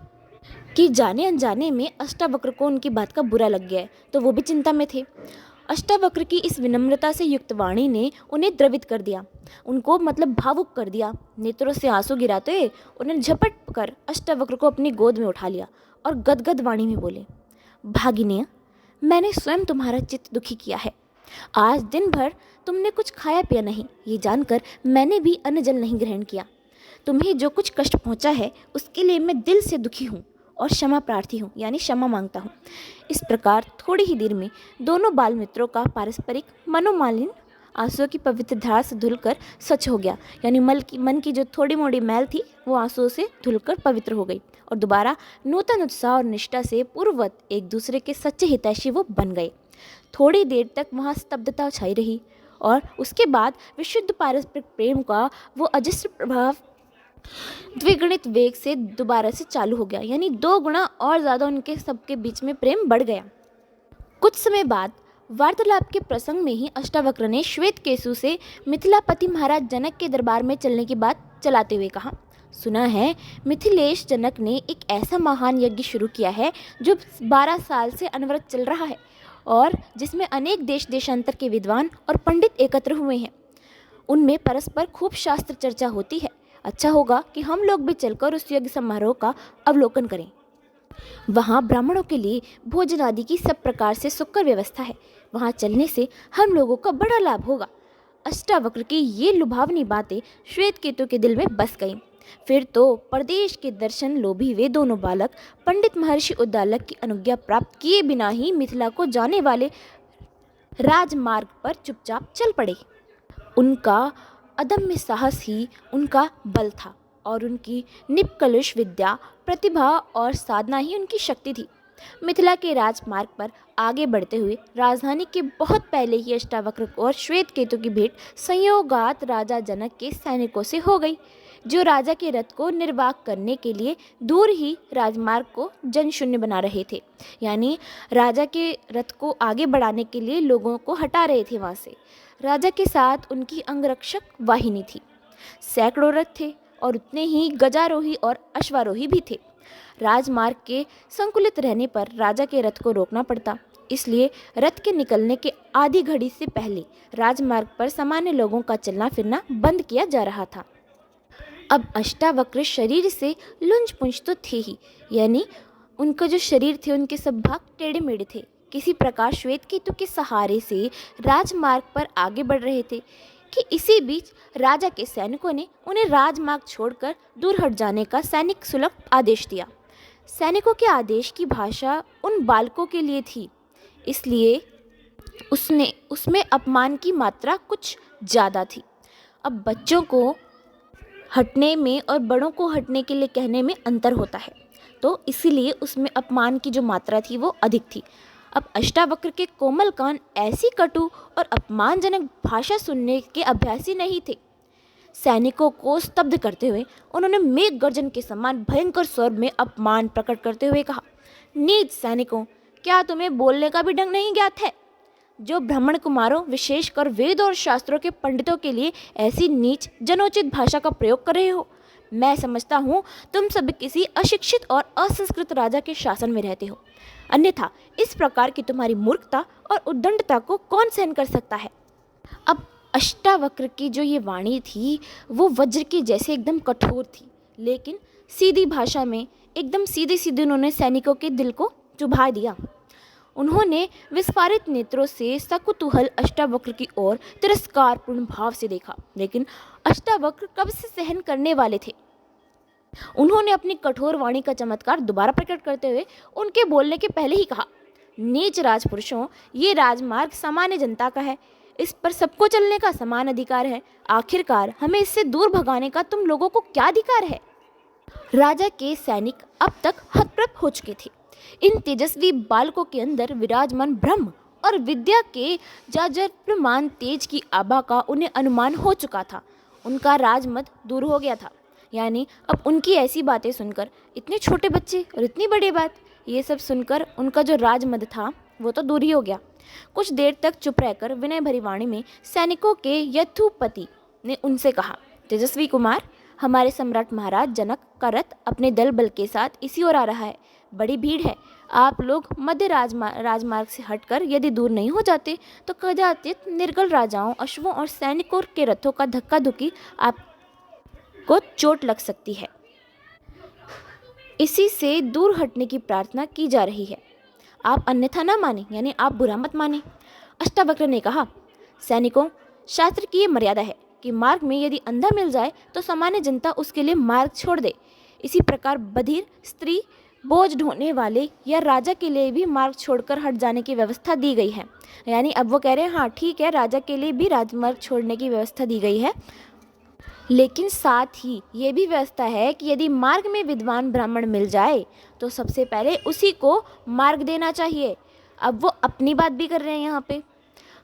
कि जाने अनजाने में अष्टावक्र को उनकी बात का बुरा लग गया है, तो वो भी चिंता में थे। अष्टावक्र की इस विनम्रता से युक्त वाणी ने उन्हें द्रवित कर दिया, उनको मतलब भावुक कर दिया। नेत्रों से आंसू गिराते उन्होंने झपट कर अष्टावक्र को अपनी गोद में उठा लिया और गदगद वाणी में बोले, भागिनी, मैंने स्वयं तुम्हारा चित्त दुखी किया है। आज दिन भर तुमने कुछ खाया पिया नहीं, ये जानकर मैंने भी अन्न जल नहीं ग्रहण किया। तुम्हें जो कुछ कष्ट पहुंचा है उसके लिए मैं दिल से दुखी हूँ और क्षमा प्रार्थी हूँ, यानी क्षमा मांगता हूँ। इस प्रकार थोड़ी ही देर में दोनों बाल मित्रों का पारस्परिक मनोमालिन्य आंसुओं की पवित्र धारा से धुलकर स्वच्छ हो गया, यानी मन की जो थोड़ी मोड़ी मैल थी वो आंसुओं से धुलकर पवित्र हो गई और दोबारा नूतन उत्साह और निष्ठा से पूर्ववत एक दूसरे के सच्चे हितैषी वो बन गए। थोड़ी देर तक वहाँ स्तब्धता छाई रही और उसके बाद विशुद्ध पारस्परिक प्रेम का वो अजस्र प्रभाव द्विगुणित वेग से दोबारा से चालू हो गया, यानी 2 गुना और ज़्यादा उनके सबके बीच में प्रेम बढ़ गया। कुछ समय बाद वार्तालाप के प्रसंग में ही अष्टावक्र ने श्वेतकेतु से मिथिलापति महाराज जनक के दरबार में चलने की बात चलाते हुए कहा, सुना है मिथिलेश जनक ने एक ऐसा महान यज्ञ शुरू किया है जो 12 साल से अनवरत चल रहा है और जिसमें अनेक देश देशांतर के विद्वान और पंडित एकत्र हुए हैं। उनमें परस्पर खूब शास्त्र चर्चा होती है। अच्छा होगा कि हम लोग भी चलकर उस यज्ञ समारोह का अवलोकन करें। वहाँ ब्राह्मणों के लिए भोजन आदि की सब प्रकार से सुकर व्यवस्था है। वहाँ चलने से हम लोगों का बड़ा लाभ होगा। अष्टावक्र की ये लुभावनी बातें श्वेतकेतु के दिल में बस गईं। फिर तो प्रदेश के दर्शन लोभी वे दोनों बालक पंडित महर्षि उद्दालक की अनुज्ञा प्राप्त किए बिना ही मिथिला को जाने वाले राजमार्ग पर चुपचाप चल पड़े। उनका अदम्य साहस ही उनका बल था और उनकी निष्कलुष विद्या, प्रतिभा और साधना ही उनकी शक्ति थी। मिथिला के राजमार्ग पर आगे बढ़ते हुए राजधानी के बहुत पहले ही अष्टावक्र और श्वेतकेतु की भेंट संयोगात राजा जनक के सैनिकों से हो गई, जो राजा के रथ को निर्वाक करने के लिए दूर ही राजमार्ग को जनशून्य बना रहे थे, यानी राजा के रथ को आगे बढ़ाने के लिए लोगों को हटा रहे थे वहाँ से। राजा के साथ उनकी अंगरक्षक वाहिनी थी। सैकड़ों रथ थे और उतने ही गजारोही और अश्वारोही भी थे। राजमार्ग के संकुलित रहने पर राजा के रथ को रोकना पड़ता, इसलिए रथ के निकलने के आधी घड़ी से पहले राजमार्ग पर सामान्य लोगों का चलना फिरना बंद किया जा रहा था। अब अष्टावक्र शरीर से लुंज पुंज तो थे ही, यानी उनका जो शरीर थे उनके सब भाग टेढ़े मेढ़े थे। किसी प्रकार श्वेतकेतु के सहारे से राजमार्ग पर आगे बढ़ रहे थे कि इसी बीच राजा के सैनिकों ने उन्हें राजमार्ग छोड़कर दूर हट जाने का सैनिक सुलभ आदेश दिया। सैनिकों के आदेश की भाषा उन बालकों के लिए थी, इसलिए उसमें अपमान की मात्रा कुछ ज़्यादा थी। अब बच्चों को हटने में और बड़ों को हटने के लिए कहने में अंतर होता है, तो इसीलिए उसमें अपमान की जो मात्रा थी वो अधिक थी। अब अष्टावक्र के कोमल कान ऐसी कटु और अपमानजनक भाषा सुनने के अभ्यासी नहीं थे। सैनिकों को स्तब्ध करते हुए उन्होंने मेघ गर्जन के समान भयंकर स्वर में अपमान प्रकट करते हुए कहा, नीच सैनिकों, क्या तुम्हें बोलने का भी ढंग नहीं ज्ञात है? जो ब्राह्मण कुमारों, विशेषकर वेद और शास्त्रों के पंडितों के लिए ऐसी नीच जनोचित भाषा का प्रयोग कर रहे हो। मैं समझता हूँ तुम सब किसी अशिक्षित और असंस्कृत राजा के शासन में रहते हो, अन्यथा इस प्रकार की तुम्हारी मूर्खता और उद्दंडता को कौन सहन कर सकता है। अब अष्टावक्र की जो ये वाणी थी वो वज्र के जैसे एकदम कठोर थी, लेकिन सीधी भाषा में एकदम सीधे सीधे उन्होंने सैनिकों के दिल को चुभा दिया। उन्होंने विस्फारित नेत्रों से सकुतूहल अष्टावक्र की ओर तिरस्कारपूर्ण भाव से देखा, लेकिन अष्टावक्र कब से सहन करने वाले थे। उन्होंने अपनी कठोर वाणी का चमत्कार दोबारा प्रकट करते हुए उनके बोलने के पहले ही कहा, नीच राजपुरुषों, ये राजमार्ग सामान्य जनता का है, इस पर सबको चलने का समान अधिकार है। आखिरकार हमें इससे दूर भगाने का तुम लोगों को क्या अधिकार है? राजा के सैनिक अब तक हतप्रभ हो चुके थे। इन तेजस्वी बालकों के अंदर विराजमान ब्रह्म और विद्या के जाजरमान तेज की आभा का उन्हें अनुमान हो चुका था। उनका राजमद दूर हो गया था, यानी अब उनकी ऐसी बातें सुनकर इतने छोटे बच्चे और इतनी बड़ी बात, ये सब सुनकर उनका जो राजमद था वो तो दूर ही हो गया। कुछ देर तक चुप रहकर विनय भरी वाणी में सैनिकों के यथुपति ने उनसे कहा, तेजस्वी कुमार, हमारे सम्राट महाराज जनक का रथ अपने दल बल के साथ इसी ओर आ रहा है। बड़ी भीड़ है। आप लोग मध्य राजमार्ग से हटकर यदि दूर नहीं हो जाते तो कदाचित निर्गल राजाओं, अश्वों और सैनिकों के रथों का धक्का धुक्की आपको चोट लग सकती है। इसी से दूर हटने की प्रार्थना की जा रही है। आप अन्यथा न माने, यानी आप बुरा मत माने। अष्टावक्र ने कहा, सैनिकों, शास्त्र की ये मर्यादा है कि मार्ग में यदि अंधा मिल जाए तो सामान्य जनता उसके लिए मार्ग छोड़ दे। इसी प्रकार बधिर, स्त्री, बोझ ढोने वाले या राजा के लिए भी मार्ग छोड़कर हट जाने की व्यवस्था दी गई है। यानी अब वो कह रहे हैं, हाँ ठीक है, राजा के लिए भी राजमार्ग छोड़ने की व्यवस्था दी गई है, लेकिन साथ ही ये भी व्यवस्था है कि यदि मार्ग में विद्वान ब्राह्मण मिल जाए तो सबसे पहले उसी को मार्ग देना चाहिए। अब वो अपनी बात भी कर रहे हैं यहाँ पे।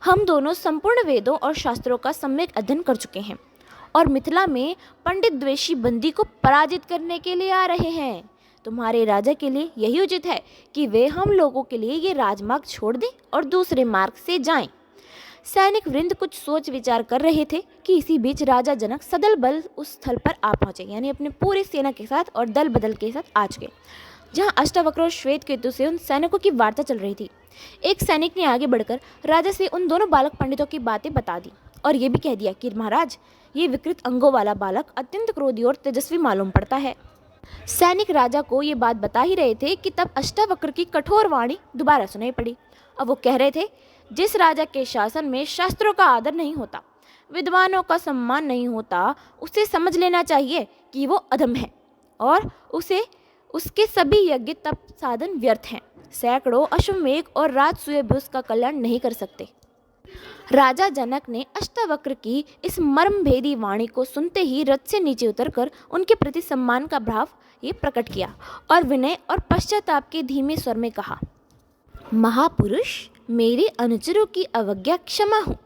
हम दोनों संपूर्ण वेदों और शास्त्रों का सम्यक अध्ययन कर चुके हैं और मिथिला में पंडित द्वेषी बंदी को पराजित करने के लिए आ रहे हैं। तुम्हारे राजा के लिए यही उचित है कि वे हम लोगों के लिए ये राजमार्ग छोड़ दें और दूसरे मार्ग से जाएं। सैनिक वृंद कुछ सोच विचार कर रहे थे कि इसी बीच राजा जनक सदल बल उस स्थल पर आ पहुंचे, यानी अपने पूरी सेना के साथ और दल बदल के साथ आ चुके, जहां अष्टावक्र और श्वेत केतु से उन सैनिकों की वार्ता चल रही थी। एक सैनिक ने आगे बढ़कर राजा से उन दोनों बालक पंडितों की बातें बता दी और ये भी कह दिया कि महाराज, ये विकृत अंगों वाला बालक अत्यंत क्रोधी और तेजस्वी मालूम पड़ता है। सैनिक राजा को ये बात बता ही रहे थे कि तब अष्टावक्र की कठोर वाणी दोबारा सुनाई पड़ी। अब वो कह रहे थे, जिस राजा के शासन में शास्त्रों का आदर नहीं होता, विद्वानों का सम्मान नहीं होता, उसे समझ लेना चाहिए कि वो अधम है और उसके सभी यज्ञ तप साधन व्यर्थ हैं। सैकड़ों अश्वमेध और राजसूय भी उसका कल्याण नहीं कर सकते। राजा जनक ने अष्टावक्र की इस मर्मभेदी वाणी को सुनते ही रथ से नीचे उतरकर उनके प्रति सम्मान का भाव ये प्रकट किया और विनय और पश्चाताप के धीमे स्वर में कहा, महापुरुष, मेरे अनुचरों की अवज्ञा क्षमा हो।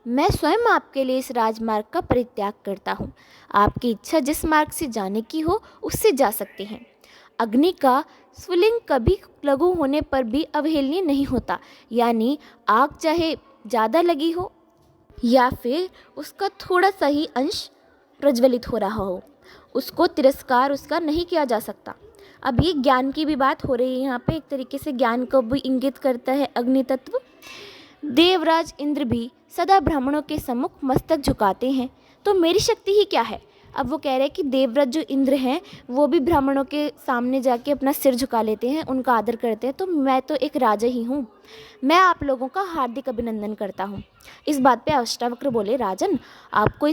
मैं स्वयं आपके लिए इस राजमार्ग का परित्याग करता हूँ। आपकी इच्छा जिस मार्ग से जाने की हो उससे जा सकते हैं। अग्नि का स्फुलिंग कभी लघु होने पर भी अवहेलनीय नहीं होता, यानी आग चाहे ज़्यादा लगी हो या फिर उसका थोड़ा सा ही अंश प्रज्वलित हो रहा हो, उसको तिरस्कार उसका नहीं किया जा सकता। अब ये ज्ञान की भी बात हो रही है यहाँ पे, एक तरीके से ज्ञान को भी इंगित करता है अग्नि तत्व। देवराज इंद्र भी सदा ब्राह्मणों के सम्मुख मस्तक झुकाते हैं, तो मेरी शक्ति ही क्या है। अब वो कह रहे हैं कि देवराज जो इंद्र हैं वो भी ब्राह्मणों के सामने जाके अपना सिर झुका लेते हैं, उनका आदर करते हैं, तो मैं तो एक राजा ही हूँ। मैं आप लोगों का हार्दिक अभिनंदन करता हूँ। इस बात पे अष्टावक्र बोले, राजन, आपके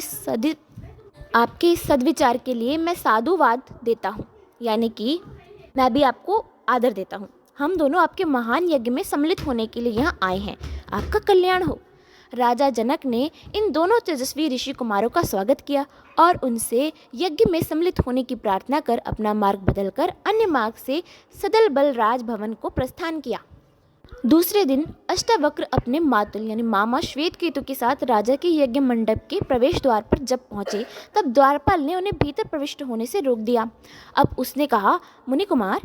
इस सद्विचार के लिए मैं साधुवाद देता हूँ, यानी कि मैं भी आपको आदर देता हूँ। हम दोनों आपके महान यज्ञ में सम्मिलित होने के लिए यहाँ आए हैं। आपका कल्याण हो। राजा जनक ने इन दोनों तेजस्वी ऋषि कुमारों का स्वागत किया और उनसे यज्ञ में सम्मिलित होने की प्रार्थना कर अपना मार्ग बदलकर अन्य मार्ग से सदल बल राजभवन को प्रस्थान किया। दूसरे दिन अष्टावक्र अपने मातुल यानी मामा श्वेत केतु के साथ राजा के यज्ञ मंडप के प्रवेश द्वार पर जब पहुंचे तब द्वारपाल ने उन्हें भीतर प्रविष्ट होने से रोक दिया। अब उसने कहा, मुनि कुमार,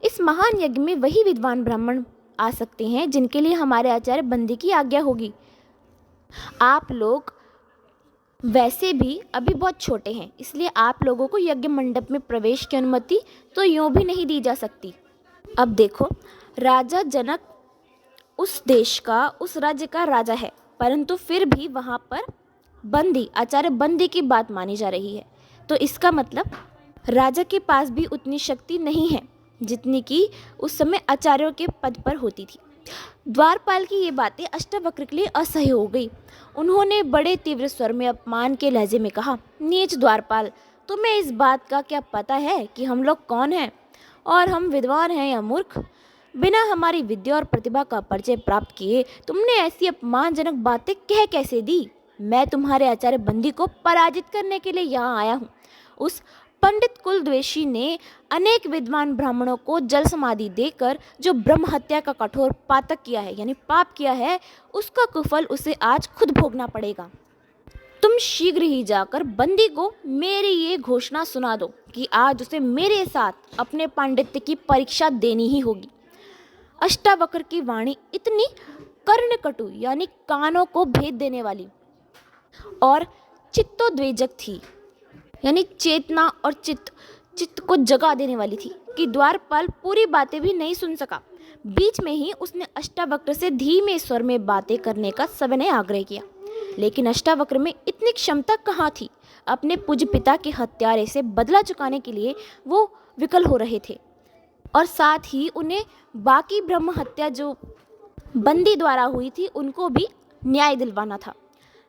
इस महान यज्ञ में वही विद्वान ब्राह्मण आ सकते हैं जिनके लिए हमारे आचार्य बंदी की आज्ञा होगी। आप लोग वैसे भी अभी बहुत छोटे हैं, इसलिए आप लोगों को यज्ञ मंडप में प्रवेश की अनुमति तो यूँ भी नहीं दी जा सकती। अब देखो, राजा जनक उस देश का, उस राज्य का राजा है, परंतु फिर भी वहाँ पर बंदी, आचार्य बंदी की बात मानी जा रही है। तो इसका मतलब राजा के पास भी उतनी शक्ति नहीं है जितनी कि उस समय आचार्यों के पद पर होती थी। द्वारपाल की ये बातें अष्टावक्र के लिए असह्य हो गई। उन्होंने बड़े तीव्र स्वर में अपमान के लहजे में कहा, नीच द्वारपाल, तुम्हें इस बात का क्या पता है कि हम लोग कौन हैं और हम विद्वान हैं या मूर्ख? बिना हमारी विद्या और प्रतिभा का परिचय प्राप्त किए तुमने ऐसी अपमानजनक बातें कह कैसे दी? मैं तुम्हारे आचार्य बंदी को पराजित करने के लिए यहाँ आया हूँ। उस पंडित कुलद्वेषी ने अनेक विद्वान ब्राह्मणों को जल समाधि देकर जो ब्रह्म हत्या का कठोर पातक किया है, यानी पाप किया है, उसका कुफल उसे आज खुद भोगना पड़ेगा। तुम शीघ्र ही जाकर बंदी को मेरी ये घोषणा सुना दो कि आज उसे मेरे साथ अपने पांडित्य की परीक्षा देनी ही होगी। अष्टावक्र की वाणी इतनी कर्णकटु यानी कानों को भेद देने वाली और चित्तोद्वेजक थी यानी चेतना और चित्त चित्त को जगा देने वाली थी कि द्वारपाल पूरी बातें भी नहीं सुन सका। बीच में ही उसने अष्टावक्र से धीमे स्वर में बातें करने का सविनय आग्रह किया, लेकिन अष्टावक्र में इतनी क्षमता कहाँ थी। अपने पूज्य पिता के हत्यारे से बदला चुकाने के लिए वो विकल हो रहे थे और साथ ही उन्हें बाकी ब्रह्म हत्या जो बंदी द्वारा हुई थी उनको भी न्याय दिलवाना था।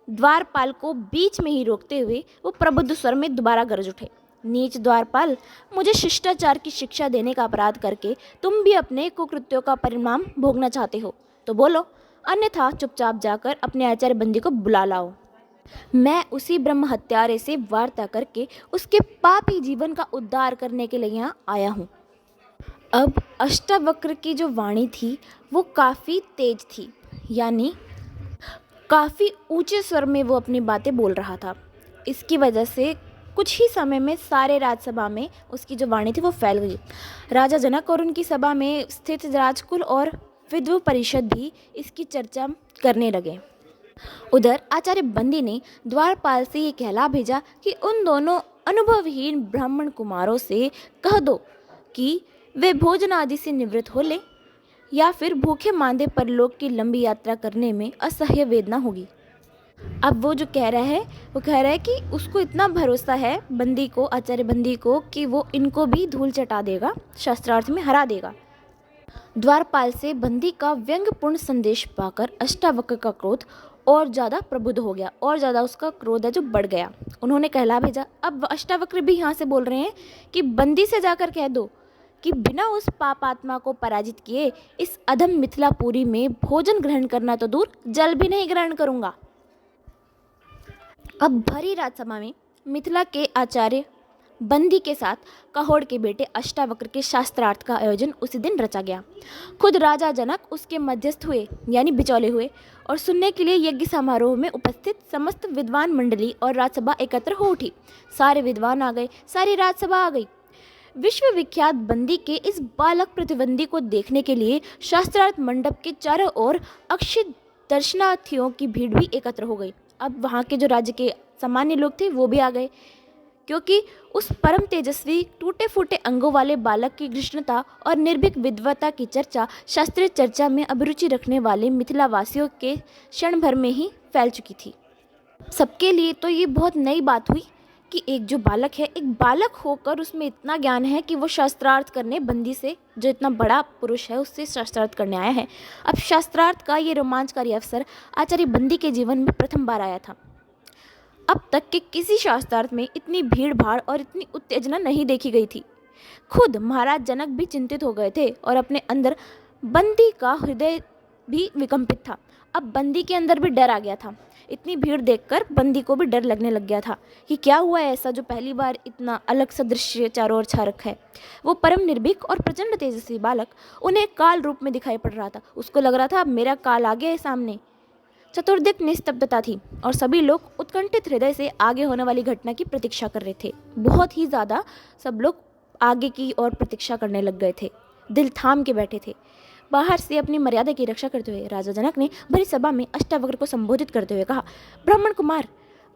द्वारपाल को बीच में ही रोकते हुए वो प्रबुद्ध स्वर में दोबारा गरज उठे, नीच द्वारपाल, मुझे शिष्टाचार की शिक्षा देने का अपराध करके तुम भी अपने कुकृत्यों का परिणाम भोगना चाहते हो तो बोलो, अन्यथा चुपचाप जाकर अपने आचार्य बंदी को बुला लाओ। मैं उसी ब्रह्म हत्यारे से वार्ता करके उसके पापी जीवन का उद्धार करने के लिए यहाँ आया हूँ। अब अष्टावक्र की जो वाणी थी वो काफ़ी तेज थी, यानी काफ़ी ऊंचे स्वर में वो अपनी बातें बोल रहा था। इसकी वजह से कुछ ही समय में सारे राजसभा में उसकी जो वाणी थी वो फैल गई। राजा जनक और उनकी सभा में स्थित राजकुल और विद्व परिषद भी इसकी चर्चा करने लगे। उधर आचार्य बंदी ने द्वारपाल से ये कहला भेजा कि उन दोनों अनुभवहीन ब्राह्मण कुमारों से कह दो कि वे भोजन आदि से निवृत्त हो ले, या फिर भूखे मांदे परलोक की लंबी यात्रा करने में असह्य वेदना होगी। अब वो जो कह रहा है वो कह रहा है कि उसको इतना भरोसा है बंदी को, आचार्य बंदी को, कि वो इनको भी धूल चटा देगा, शास्त्रार्थ में हरा देगा। द्वारपाल से बंदी का व्यंग्यपूर्ण संदेश पाकर अष्टावक्र का क्रोध और ज़्यादा प्रबुद्ध हो गया, और ज़्यादा उसका क्रोध है जो बढ़ गया। उन्होंने कहला भेजा। अब अष्टावक्र भी यहाँ से बोल रहे हैं कि बंदी से जाकर कह दो कि बिना उस पापात्मा को पराजित किए इस अधम मिथिलापुरी में भोजन ग्रहण करना तो दूर, जल भी नहीं ग्रहण करूँगा। अब भरी राजसभा में मिथिला के आचार्य बंदी के साथ कहोड़ के बेटे अष्टावक्र के शास्त्रार्थ का आयोजन उसी दिन रचा गया। खुद राजा जनक उसके मध्यस्थ हुए, यानी बिचौले हुए, और सुनने के लिए यज्ञ समारोह में उपस्थित समस्त विद्वान मंडली और राजसभा एकत्र हो उठी। सारे विद्वान आ गए, सारी राजसभा आ गई। विश्वविख्यात बंदी के इस बालक प्रतिबंधी को देखने के लिए शास्त्रार्थ मंडप के चारों ओर अक्षय दर्शनार्थियों की भीड़ भी एकत्र हो गई। अब वहाँ के जो राज्य के सामान्य लोग थे वो भी आ गए, क्योंकि उस परम तेजस्वी टूटे फूटे अंगों वाले बालक की कृष्णता और निर्भीक विद्वता की चर्चा शास्त्रीय चर्चा में अभिरुचि रखने वाले मिथिलावासियों के क्षण भर में ही फैल चुकी थी। सबके लिए तो ये बहुत नई बात हुई कि एक जो बालक है, एक बालक होकर उसमें इतना ज्ञान है कि वो शास्त्रार्थ करने बंदी से, जो इतना बड़ा पुरुष है, उससे शास्त्रार्थ करने आया है। अब शास्त्रार्थ का ये रोमांचकारी अवसर आचार्य बंदी के जीवन में प्रथम बार आया था। अब तक के किसी शास्त्रार्थ में इतनी भीड़ भाड़ और इतनी उत्तेजना नहीं देखी गई थी। खुद महाराज जनक भी चिंतित हो गए थे और अपने अंदर बंदी का हृदय भी विकंपित था। अब बंदी के अंदर भी डर आ गया था। इतनी भीड़ देखकर बंदी को भी डर लगने लग गया था कि क्या हुआ है ऐसा जो पहली बार इतना अलग सा दृश्य चारों ओर छा रखा है। वो परम निर्भीक और प्रचंड तेजस्वी बालक उन्हें काल रूप में दिखाई पड़ रहा था। उसको लग रहा था अब मेरा काल आ गया है सामने। चतुर्दिक निस्तब्धता थी और सभी लोग उत्कंठित हृदय से आगे होने वाली घटना की प्रतीक्षा कर रहे थे। बहुत ही ज़्यादा सब लोग आगे की ओर प्रतीक्षा करने लग गए थे, दिल थाम के बैठे थे। बाहर से अपनी मर्यादा की रक्षा करते हुए राजा जनक ने भरी सभा में अष्टावक्र को संबोधित करते हुए कहा, ब्राह्मण कुमार,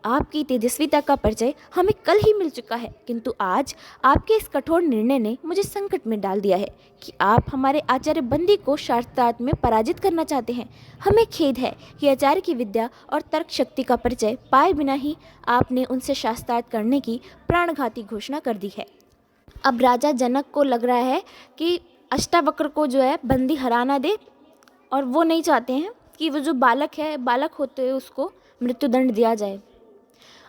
आपकी तेजस्विता का परिचय हमें कल ही मिल चुका है, किंतु आज आपके इस कठोर निर्णय ने मुझे संकट में डाल दिया है कि आप हमारे आचार्य बंदी को शास्त्रार्थ में पराजित करना चाहते हैं। हमें खेद है कि आचार्य की विद्या और तर्क शक्ति का परिचय पाए बिना ही आपने उनसे शास्त्रार्थ करने की प्राणघाती घोषणा कर दी है। अब राजा जनक को लग रहा है कि अष्टावक्र को जो है बंदी हराना दे, और वो नहीं चाहते हैं कि वो जो बालक है, बालक होते हुए उसको मृत्युदंड दिया जाए।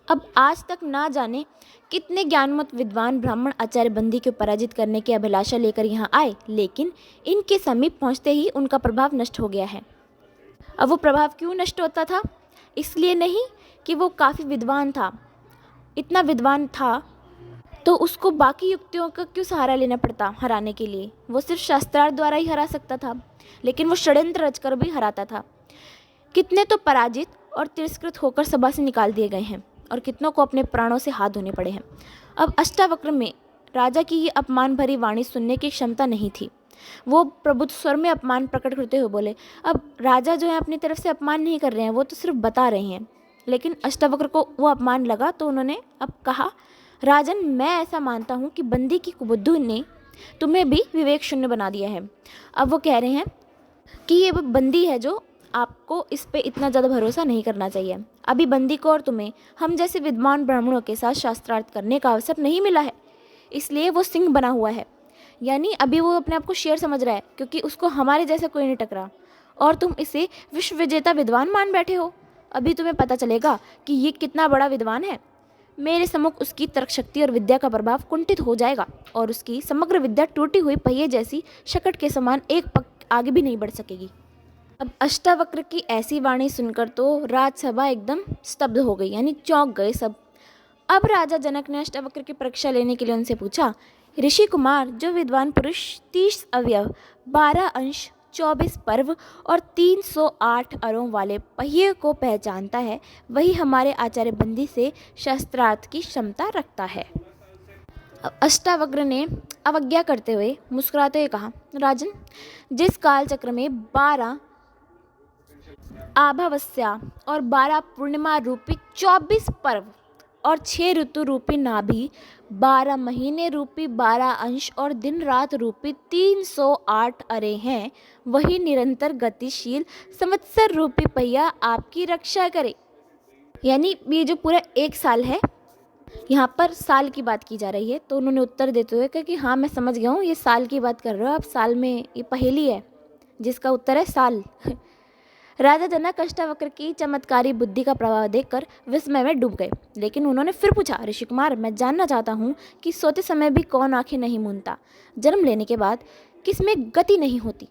अब आज तक ना जाने कितने ज्ञानमत विद्वान ब्राह्मण आचार्य बंदी को पराजित करने की अभिलाषा लेकर यहाँ आए, लेकिन इनके समीप पहुँचते ही उनका प्रभाव नष्ट हो गया है। अब वो प्रभाव क्यों नष्ट होता था? इसलिए नहीं कि वो काफ़ी विद्वान था। इतना विद्वान था तो उसको बाकी युक्तियों का क्यों सहारा लेना पड़ता हराने के लिए? वो सिर्फ शास्त्रार्थ द्वारा ही हरा सकता था, लेकिन वो षड्यंत्र रचकर भी हराता था। कितने तो पराजित और तिरस्कृत होकर सभा से निकाल दिए गए हैं और कितनों को अपने प्राणों से हाथ धोने पड़े हैं। अब अष्टावक्र में राजा की ये अपमान भरी वाणी सुनने की क्षमता नहीं थी। वो प्रबुद्ध स्वर में अपमान प्रकट करते हुए बोले, अब राजा जो है अपनी तरफ से अपमान नहीं कर रहे हैं, वो तो सिर्फ बता रहे हैं। लेकिन अष्टावक्र को वो अपमान लगा तो उन्होंने अब कहा, राजन, मैं ऐसा मानता हूँ कि बंदी की कुबुद्धि ने तुम्हें भी विवेक शून्य बना दिया है। अब वो कह रहे हैं कि ये वो बंदी है जो आपको इस पे इतना ज़्यादा भरोसा नहीं करना चाहिए। अभी बंदी को और तुम्हें हम जैसे विद्वान ब्राह्मणों के साथ शास्त्रार्थ करने का अवसर नहीं मिला है, इसलिए वो सिंह बना हुआ है। यानी अभी वो अपने आप को शेर समझ रहा है क्योंकि उसको हमारे जैसा कोई नहीं टकरा, और तुम इसे विश्व विजेता विद्वान मान बैठे हो। अभी तुम्हें पता चलेगा कि ये कितना बड़ा विद्वान है। मेरे सम्मुख उसकी तर्क शक्ति और विद्या का प्रभाव कुंठित हो जाएगा और उसकी समग्र विद्या टूटी हुई पहिए जैसी शकट के समान एक पग आगे भी नहीं बढ़ सकेगी। अब अष्टावक्र की ऐसी वाणी सुनकर तो राजसभा एकदम स्तब्ध हो गई, यानी चौंक गए सब। अब राजा जनक ने अष्टावक्र की परीक्षा लेने के लिए उनसे पूछा, ऋषि कुमार, जो विद्वान पुरुष 30 अवयव, 12 अंश, 24 पर्व और 308 अरों वाले पहिए को पहचानता है, वही हमारे आचार्य बंदी से शस्त्रार्थ की क्षमता रखता है। अष्टावक्र ने अवज्ञा करते हुए मुस्कुराते हुए कहा, राजन, जिस काल चक्र में 12 आभावस्या और 12 पूर्णिमा रूपी 24 पर्व और 6 ऋतु रूपी नाभि, 12 महीने रूपी 12 अंश और दिन रात रूपी 308 अरे हैं, वही निरंतर गतिशील संवत्सर रूपी पहिया आपकी रक्षा करे। यानी ये जो पूरा एक साल है, यहाँ पर साल की बात की जा रही है। तो उन्होंने उत्तर देते हुए कहा कि हाँ, मैं समझ गया हूँ, ये साल की बात कर रहे हो आप, साल में ये पहेली है जिसका उत्तर है साल। राजा जनक अष्टावक्र की चमत्कारी बुद्धि का प्रभाव देखकर विस्मय में डूब गए, लेकिन उन्होंने फिर पूछा, ऋषि कुमार, मैं जानना चाहता हूँ कि सोते समय भी कौन आंखें नहीं मूंदता, जन्म लेने के बाद किसमें गति नहीं होती,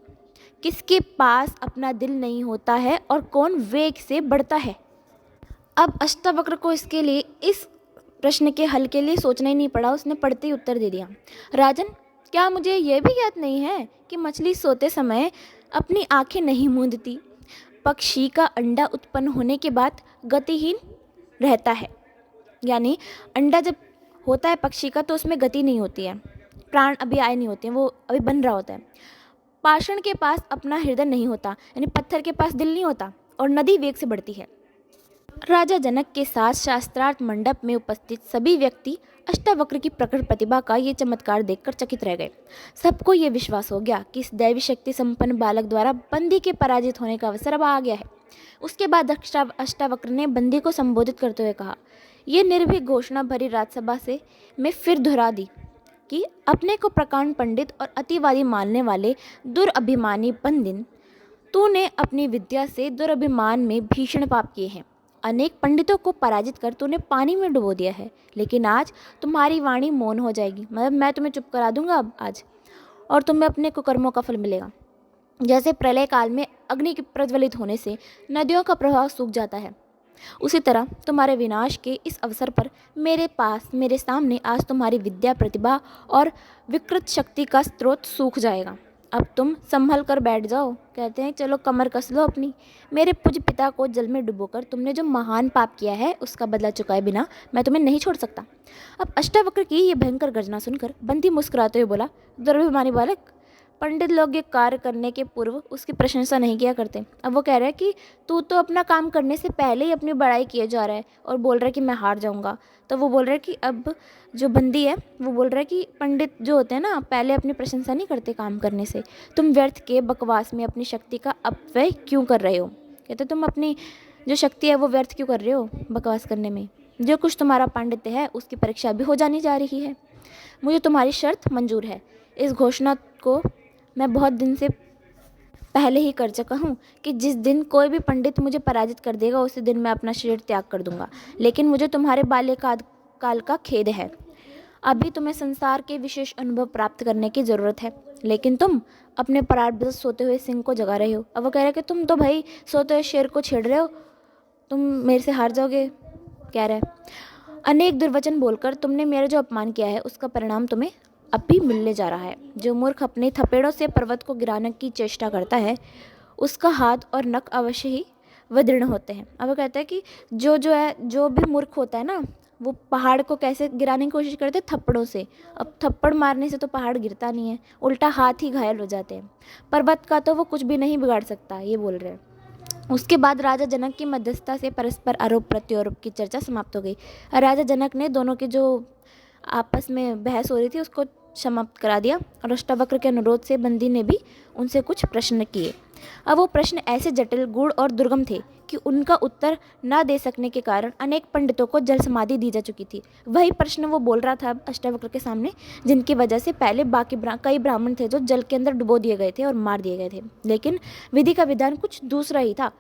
किसके पास अपना दिल नहीं होता है और कौन वेग से बढ़ता है। अब अष्टावक्र को इसके लिए, इस प्रश्न के हल के लिए सोचना ही नहीं पड़ा, उसने पढ़ते ही उत्तर दे दिया, राजन, क्या मुझे यह भी याद नहीं है कि मछली सोते समय अपनी आंखें नहीं मूंदती, पक्षी का अंडा उत्पन्न होने के बाद गतिहीन रहता है। यानी अंडा जब होता है पक्षी का तो उसमें गति नहीं होती है, प्राण अभी आए नहीं होते हैं, वो अभी बन रहा होता है। पाषाण के पास अपना हृदय नहीं होता, यानी पत्थर के पास दिल नहीं होता, और नदी वेग से बढ़ती है। राजा जनक के साथ शास्त्रार्थ मंडप में उपस्थित सभी व्यक्ति अष्टावक्र की प्रकट प्रतिभा का ये चमत्कार देखकर चकित रह गए। सबको ये विश्वास हो गया कि इस दैवी शक्ति संपन्न बालक द्वारा बंदी के पराजित होने का अवसर अब आ गया है। उसके बाद अष्टावक्र ने बंदी को संबोधित करते हुए कहा, ये निर्भीक घोषणा भरी राजसभा से मैं फिर दोहरा दी कि अपने को प्रकांड पंडित और अतिवादी मानने वाले दुरभिमानी पंडित, तूने अपनी विद्या से दुरभिमान में भीषण पाप किए हैं। अनेक पंडितों को पराजित कर तूने पानी में डुबो दिया है, लेकिन आज तुम्हारी वाणी मौन हो जाएगी, मतलब मैं तुम्हें चुप करा दूंगा अब आज, और तुम्हें अपने कुकर्मों का फल मिलेगा। जैसे प्रलय काल में अग्नि के प्रज्वलित होने से नदियों का प्रवाह सूख जाता है, उसी तरह तुम्हारे विनाश के इस अवसर पर मेरे सामने आज तुम्हारी विद्या, प्रतिभा और विकृत शक्ति का स्रोत सूख जाएगा। अब तुम संभल कर बैठ जाओ। कहते हैं चलो कमर कस लो अपनी। मेरे पूज्य पिता को जल में डुबोकर तुमने जो महान पाप किया है उसका बदला चुकाए बिना मैं तुम्हें नहीं छोड़ सकता। अब अष्टावक्र की ये भयंकर गर्जना सुनकर बंदी मुस्कुराते हुए बोला, दुर्भिमानी बालक, पंडित लोग ये कार्य करने के पूर्व उसकी प्रशंसा नहीं किया करते। अब वो कह रहा है कि तू तो अपना काम करने से पहले ही अपनी बड़ाई किए जा रहा है और बोल रहा है कि मैं हार जाऊंगा। तो वो बोल रहा है कि अब जो बंदी है वो बोल रहा है कि पंडित जो होते हैं ना, पहले अपनी प्रशंसा नहीं करते काम करने से। तुम व्यर्थ के बकवास में अपनी शक्ति का अपव्यय क्यों कर रहे हो? कहते तुम अपनी जो शक्ति है वो व्यर्थ क्यों कर रहे हो बकवास करने में? जो कुछ तुम्हारा पांडित्य है उसकी परीक्षा भी हो जानी जा रही है। मुझे तुम्हारी शर्त मंजूर है। इस घोषणा को मैं बहुत दिन से पहले ही कर चुका हूँ कि जिस दिन कोई भी पंडित मुझे पराजित कर देगा उसी दिन मैं अपना शरीर त्याग कर दूंगा। लेकिन मुझे तुम्हारे बाल्यकाल का खेद है। अभी तुम्हें संसार के विशेष अनुभव प्राप्त करने की ज़रूरत है, लेकिन तुम अपने प्रारब्ध सोते हुए सिंह को जगा रहे हो। अब वो कह रहे कि तुम तो भाई सोते हुए शेर को छेड़ रहे हो, तुम मेरे से हार जाओगे कह रहे। अनेक दुर्वचन बोलकर तुमने मेरा जो अपमान किया है उसका परिणाम तुम्हें अब भी मिलने जा रहा है। जो मूर्ख अपने थपेड़ों से पर्वत को गिराने की चेष्टा करता है उसका हाथ और नख अवश्य ही विदीर्ण होते हैं। अब वो कहता है कि जो भी मूर्ख होता है ना, वो पहाड़ को कैसे गिराने की कोशिश करते हैं? थप्पड़ों से। अब थप्पड़ मारने से तो पहाड़ गिरता नहीं है, उल्टा हाथ ही घायल हो जाते हैं। पर्वत का तो वो कुछ भी नहीं बिगाड़ सकता, ये बोल रहे हैं। उसके बाद राजा जनक की मध्यस्थता से परस्पर आरोप प्रत्यारोप की चर्चा समाप्त हो गई। राजा जनक ने दोनों के जो आपस में बहस हो रही थी उसको समाप्त करा दिया और अष्टावक्र के अनुरोध से बंदी ने भी उनसे कुछ प्रश्न किए। अब वो प्रश्न ऐसे जटिल, गूढ़ और दुर्गम थे कि उनका उत्तर न दे सकने के कारण अनेक पंडितों को जल समाधि दी जा चुकी थी। वही प्रश्न वो बोल रहा था अब अष्टावक्र के सामने, जिनकी वजह से पहले बाकी कई ब्राह्मण थे जो जल के अंदर डुबो दिए गए थे और मार दिए गए थे। लेकिन विधि का विधान कुछ दूसरा ही था।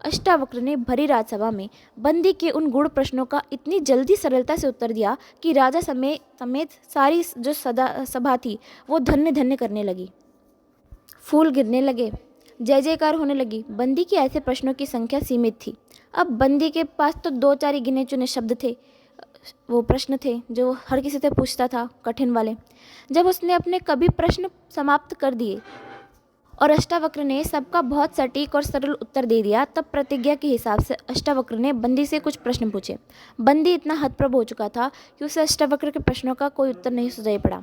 अष्टावक्र ने भरी राजसभा में बंदी के उन गूढ़ प्रश्नों का इतनी जल्दी सरलता से उत्तर दिया कि राजा समेत सारी जो सदा सभा थी वो धन्य धन्य करने लगी। फूल गिरने लगे, जय जयकार होने लगी। बंदी के ऐसे प्रश्नों की संख्या सीमित थी। अब बंदी के पास तो दो चार ही गिने चुने शब्द थे, वो प्रश्न थे जो हर किसी से पूछता था, कठिन वाले। जब उसने अपने कभी प्रश्न समाप्त कर दिए और अष्टावक्र ने सबका बहुत सटीक और सरल उत्तर दे दिया, तब प्रतिज्ञा के हिसाब से अष्टावक्र ने बंदी से कुछ प्रश्न पूछे। बंदी इतना हतप्रभ हो चुका था कि उसे अष्टावक्र के प्रश्नों का कोई उत्तर नहीं सुझाई पड़ा।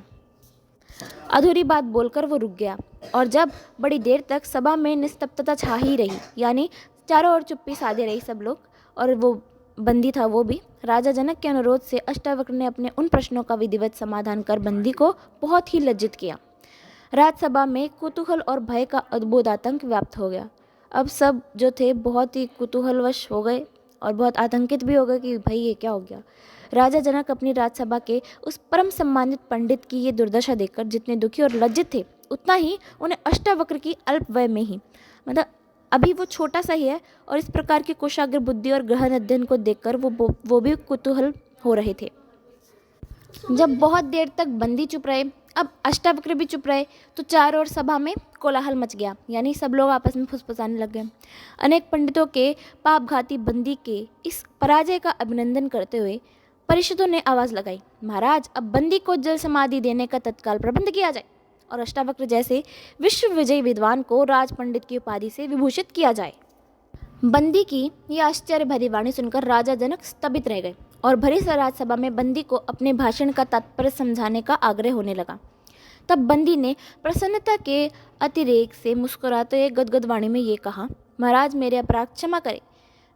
अधूरी बात बोलकर वो रुक गया और जब बड़ी देर तक सभा में निस्तब्धता छा ही रही, यानी चारों ओर चुप्पी साधे रही सब लोग, और वो बंदी था वो भी, राजा जनक के अनुरोध से अष्टावक्र ने अपने उन प्रश्नों का विधिवत समाधान कर बंदी को बहुत ही लज्जित किया। राजसभा में कुतूहल और भय का अद्भुत आतंक व्याप्त हो गया। अब सब जो थे बहुत ही कुतूहलवश हो गए और बहुत आतंकित भी हो गए कि भाई ये क्या हो गया। राजा जनक अपनी राजसभा के उस परम सम्मानित पंडित की ये दुर्दशा देखकर जितने दुखी और लज्जित थे, उतना ही उन्हें अष्टावक्र की अल्प वय में ही, मतलब अभी वो छोटा सा ही है, और इस प्रकार की कुशाग्र बुद्धि और गहन अध्ययन को देखकर वो भी कुतूहल हो रहे थे। जब बहुत देर तक बंदी चुप रहे, अब अष्टावक्र भी चुप रहे, तो चारों ओर सभा में कोलाहल मच गया, यानी सब लोग आपस में फुसफुसाने लग गए। अनेक पंडितों के पापघाती बंदी के इस पराजय का अभिनंदन करते हुए परिषदों ने आवाज़ लगाई, महाराज अब बंदी को जल समाधि देने का तत्काल प्रबंध किया जाए और अष्टावक्र जैसे विश्व विजयी विद्वान को राज पंडित की उपाधि से विभूषित किया जाए। बंदी की यह आश्चर्य भरी वाणी सुनकर राजा जनक स्तंभित रह गए और भरी राजसभा में बंदी को अपने भाषण का तात्पर्य समझाने का आग्रह होने लगा। तब बंदी ने प्रसन्नता के अतिरेक से मुस्कुराते हुए गदगद वाणी में ये कहा, महाराज मेरे अपराध क्षमा करें।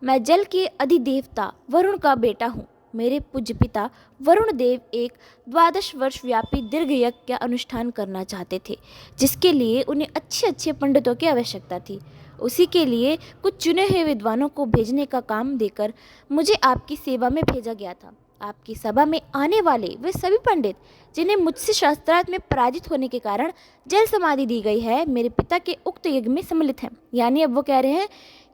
मैं जल के अधिदेवता वरुण का बेटा हूँ। मेरे पूज्य पिता वरुण देव एक 12 वर्ष व्यापी दीर्घ यज्ञ का अनुष्ठान करना चाहते थे, जिसके लिए उन्हें अच्छे अच्छे पंडितों की आवश्यकता थी। उसी के लिए कुछ चुने हुए विद्वानों को भेजने का काम देकर मुझे आपकी सेवा में भेजा गया था। आपकी सभा में आने वाले वे सभी पंडित जिन्हें मुझसे शास्त्रार्थ में पराजित होने के कारण जल समाधि दी गई है, मेरे पिता के उक्त यज्ञ में सम्मिलित हैं। यानी अब वो कह रहे हैं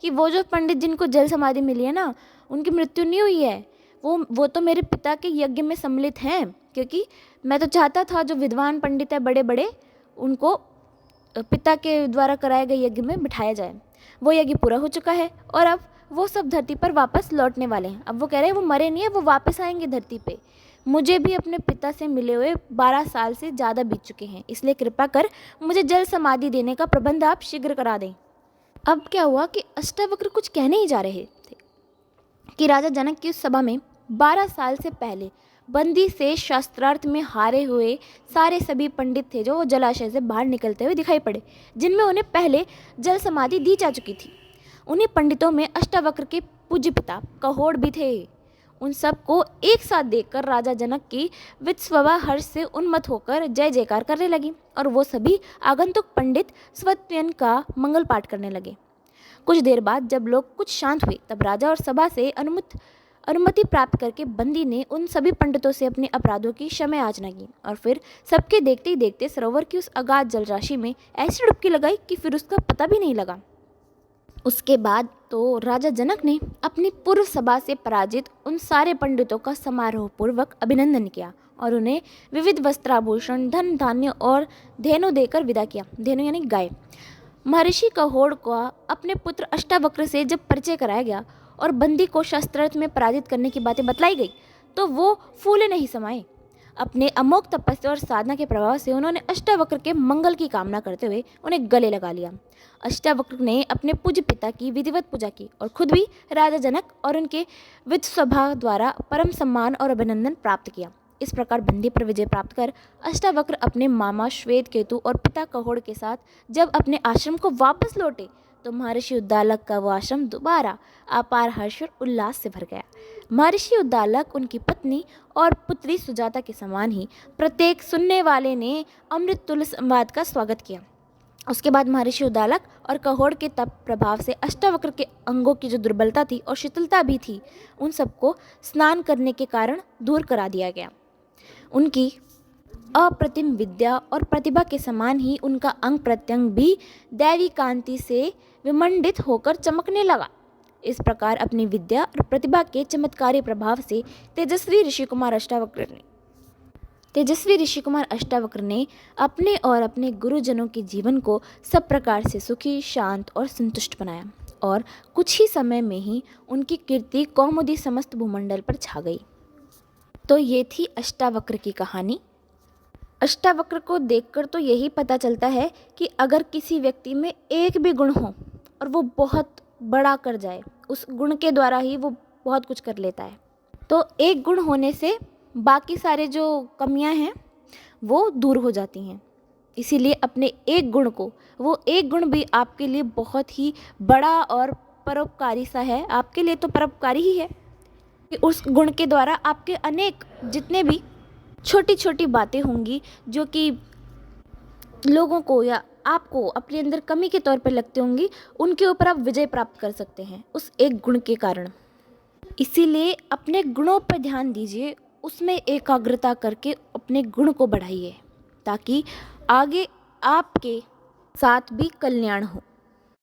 कि वो जो पंडित जिनको जल समाधि मिली है ना, उनकी मृत्यु नहीं हुई है, वो तो मेरे पिता के यज्ञ में सम्मिलित हैं, क्योंकि मैं तो चाहता था जो विद्वान पंडित है बड़े बड़े, उनको पिता के द्वारा कराए गए यज्ञ में बिठाया जाए। वो यज्ञ पूरा हो चुका है और अब वो सब धरती पर वापस लौटने वाले हैं। अब वो कह रहे हैं वो मरे नहीं है, वो वापस आएंगे धरती पे। मुझे भी अपने पिता से मिले हुए 12 साल से ज़्यादा बीत चुके हैं, इसलिए कृपा कर मुझे जल समाधि देने का प्रबंध आप शीघ्र करा दें। अब क्या हुआ कि अष्टावक्र कुछ कहने ही जा रहे थे कि राजा जनक की उस सभा में 12 साल से पहले बंदी से शास्त्रार्थ में हारे हुए सारे सभी पंडित थे जो जलाशय से बाहर निकलते हुए दिखाई पड़े, जिनमें उन्हें पहले जल समाधि दी जा चुकी थी। उन्हीं पंडितों में अष्टावक्र के पूज्य पिता कहोड़ भी थे। उन सब को एक साथ देखकर राजा जनक की विस्मवा हर्ष से उन्मत्त होकर जय जयकार करने लगी और वो सभी आगंतुक पंडित स्वयं का मंगल पाठ करने लगे। कुछ देर बाद जब लोग कुछ शांत हुए, तब राजा और सभा से अनुमति प्राप्त करके बंदी ने उन सभी पंडितों से अपने अपराधों की क्षमा याचना की और फिर सबके देखते ही देखते सरोवर की उस अगाध जलराशि में ऐसी डुबकी लगाई कि फिर उसका पता भी नहीं लगा। उसके बाद तो राजा जनक ने अपनी पूर्व सभा से पराजित उन सारे पंडितों का समारोह पूर्वक अभिनंदन किया और उन्हें विविध वस्त्राभूषण, धन धान्य और धेनु देकर विदा किया। धेनु यानी गाय। महर्षि कहोड़ का अपने पुत्र अष्टावक्र से जब परिचय कराया गया और बंदी को शस्त्रार्थ में पराजित करने की बातें बतलाई गई, तो वो फूले नहीं समाये। अपने अमोघ तपस्या और साधना के प्रभाव से उन्होंने अष्टावक्र के मंगल की कामना करते हुए उन्हें गले लगा लिया। अष्टावक्र ने अपने पूज्य पिता की विधिवत पूजा की और खुद भी राजा जनक और उनके विधसभा द्वारा परम सम्मान और अभिनंदन प्राप्त किया। इस प्रकार बंदी पर विजय प्राप्त कर अष्टावक्र अपने मामा श्वेत केतु और पिता कहोड़ के साथ जब अपने आश्रम को वापस लौटे, तो महर्षि उद्दालक का वो आश्रम दोबारा अपार हर्ष और उल्लास से भर गया। महर्षि उद्दालक, उनकी पत्नी और पुत्री सुजाता के समान ही प्रत्येक सुनने वाले ने अमृत तुल्य संवाद का स्वागत किया। उसके बाद महर्षि उद्दालक और कहोड़ के तप प्रभाव से अष्टावक्र के अंगों की जो दुर्बलता थी और शिथिलता भी थी, उन सबको स्नान करने के कारण दूर करा दिया गया। उनकी अप्रतिम विद्या और प्रतिभा के समान ही उनका अंग प्रत्यंग भी दैवी कांति से विमंडित होकर चमकने लगा। इस प्रकार अपनी विद्या और प्रतिभा के चमत्कारी प्रभाव से तेजस्वी ऋषि कुमार अष्टावक्र ने अपने और अपने गुरुजनों के जीवन को सब प्रकार से सुखी, शांत और संतुष्ट बनाया और कुछ ही समय में ही उनकी कीर्ति कौमुदी समस्त भूमंडल पर छा गई। तो ये थी अष्टावक्र की कहानी। अष्टावक्र को देखकर तो यही पता चलता है कि अगर किसी व्यक्ति में एक भी गुण हो और वो बहुत बड़ा कर जाए, उस गुण के द्वारा ही वो बहुत कुछ कर लेता है। तो एक गुण होने से बाकी सारे जो कमियां हैं वो दूर हो जाती हैं। इसीलिए अपने एक गुण को, वो एक गुण भी आपके लिए बहुत ही बड़ा और परोपकारी सा है, आपके लिए तो परोपकारी ही है कि उस गुण के द्वारा आपके अनेक जितने भी छोटी छोटी बातें होंगी जो कि लोगों को या आपको अपने अंदर कमी के तौर पर लगती होंगी, उनके ऊपर आप विजय प्राप्त कर सकते हैं उस एक गुण के कारण। इसीलिए अपने गुणों पर ध्यान दीजिए, उसमें एकाग्रता करके अपने गुण को बढ़ाइए ताकि आगे आपके साथ भी कल्याण हो।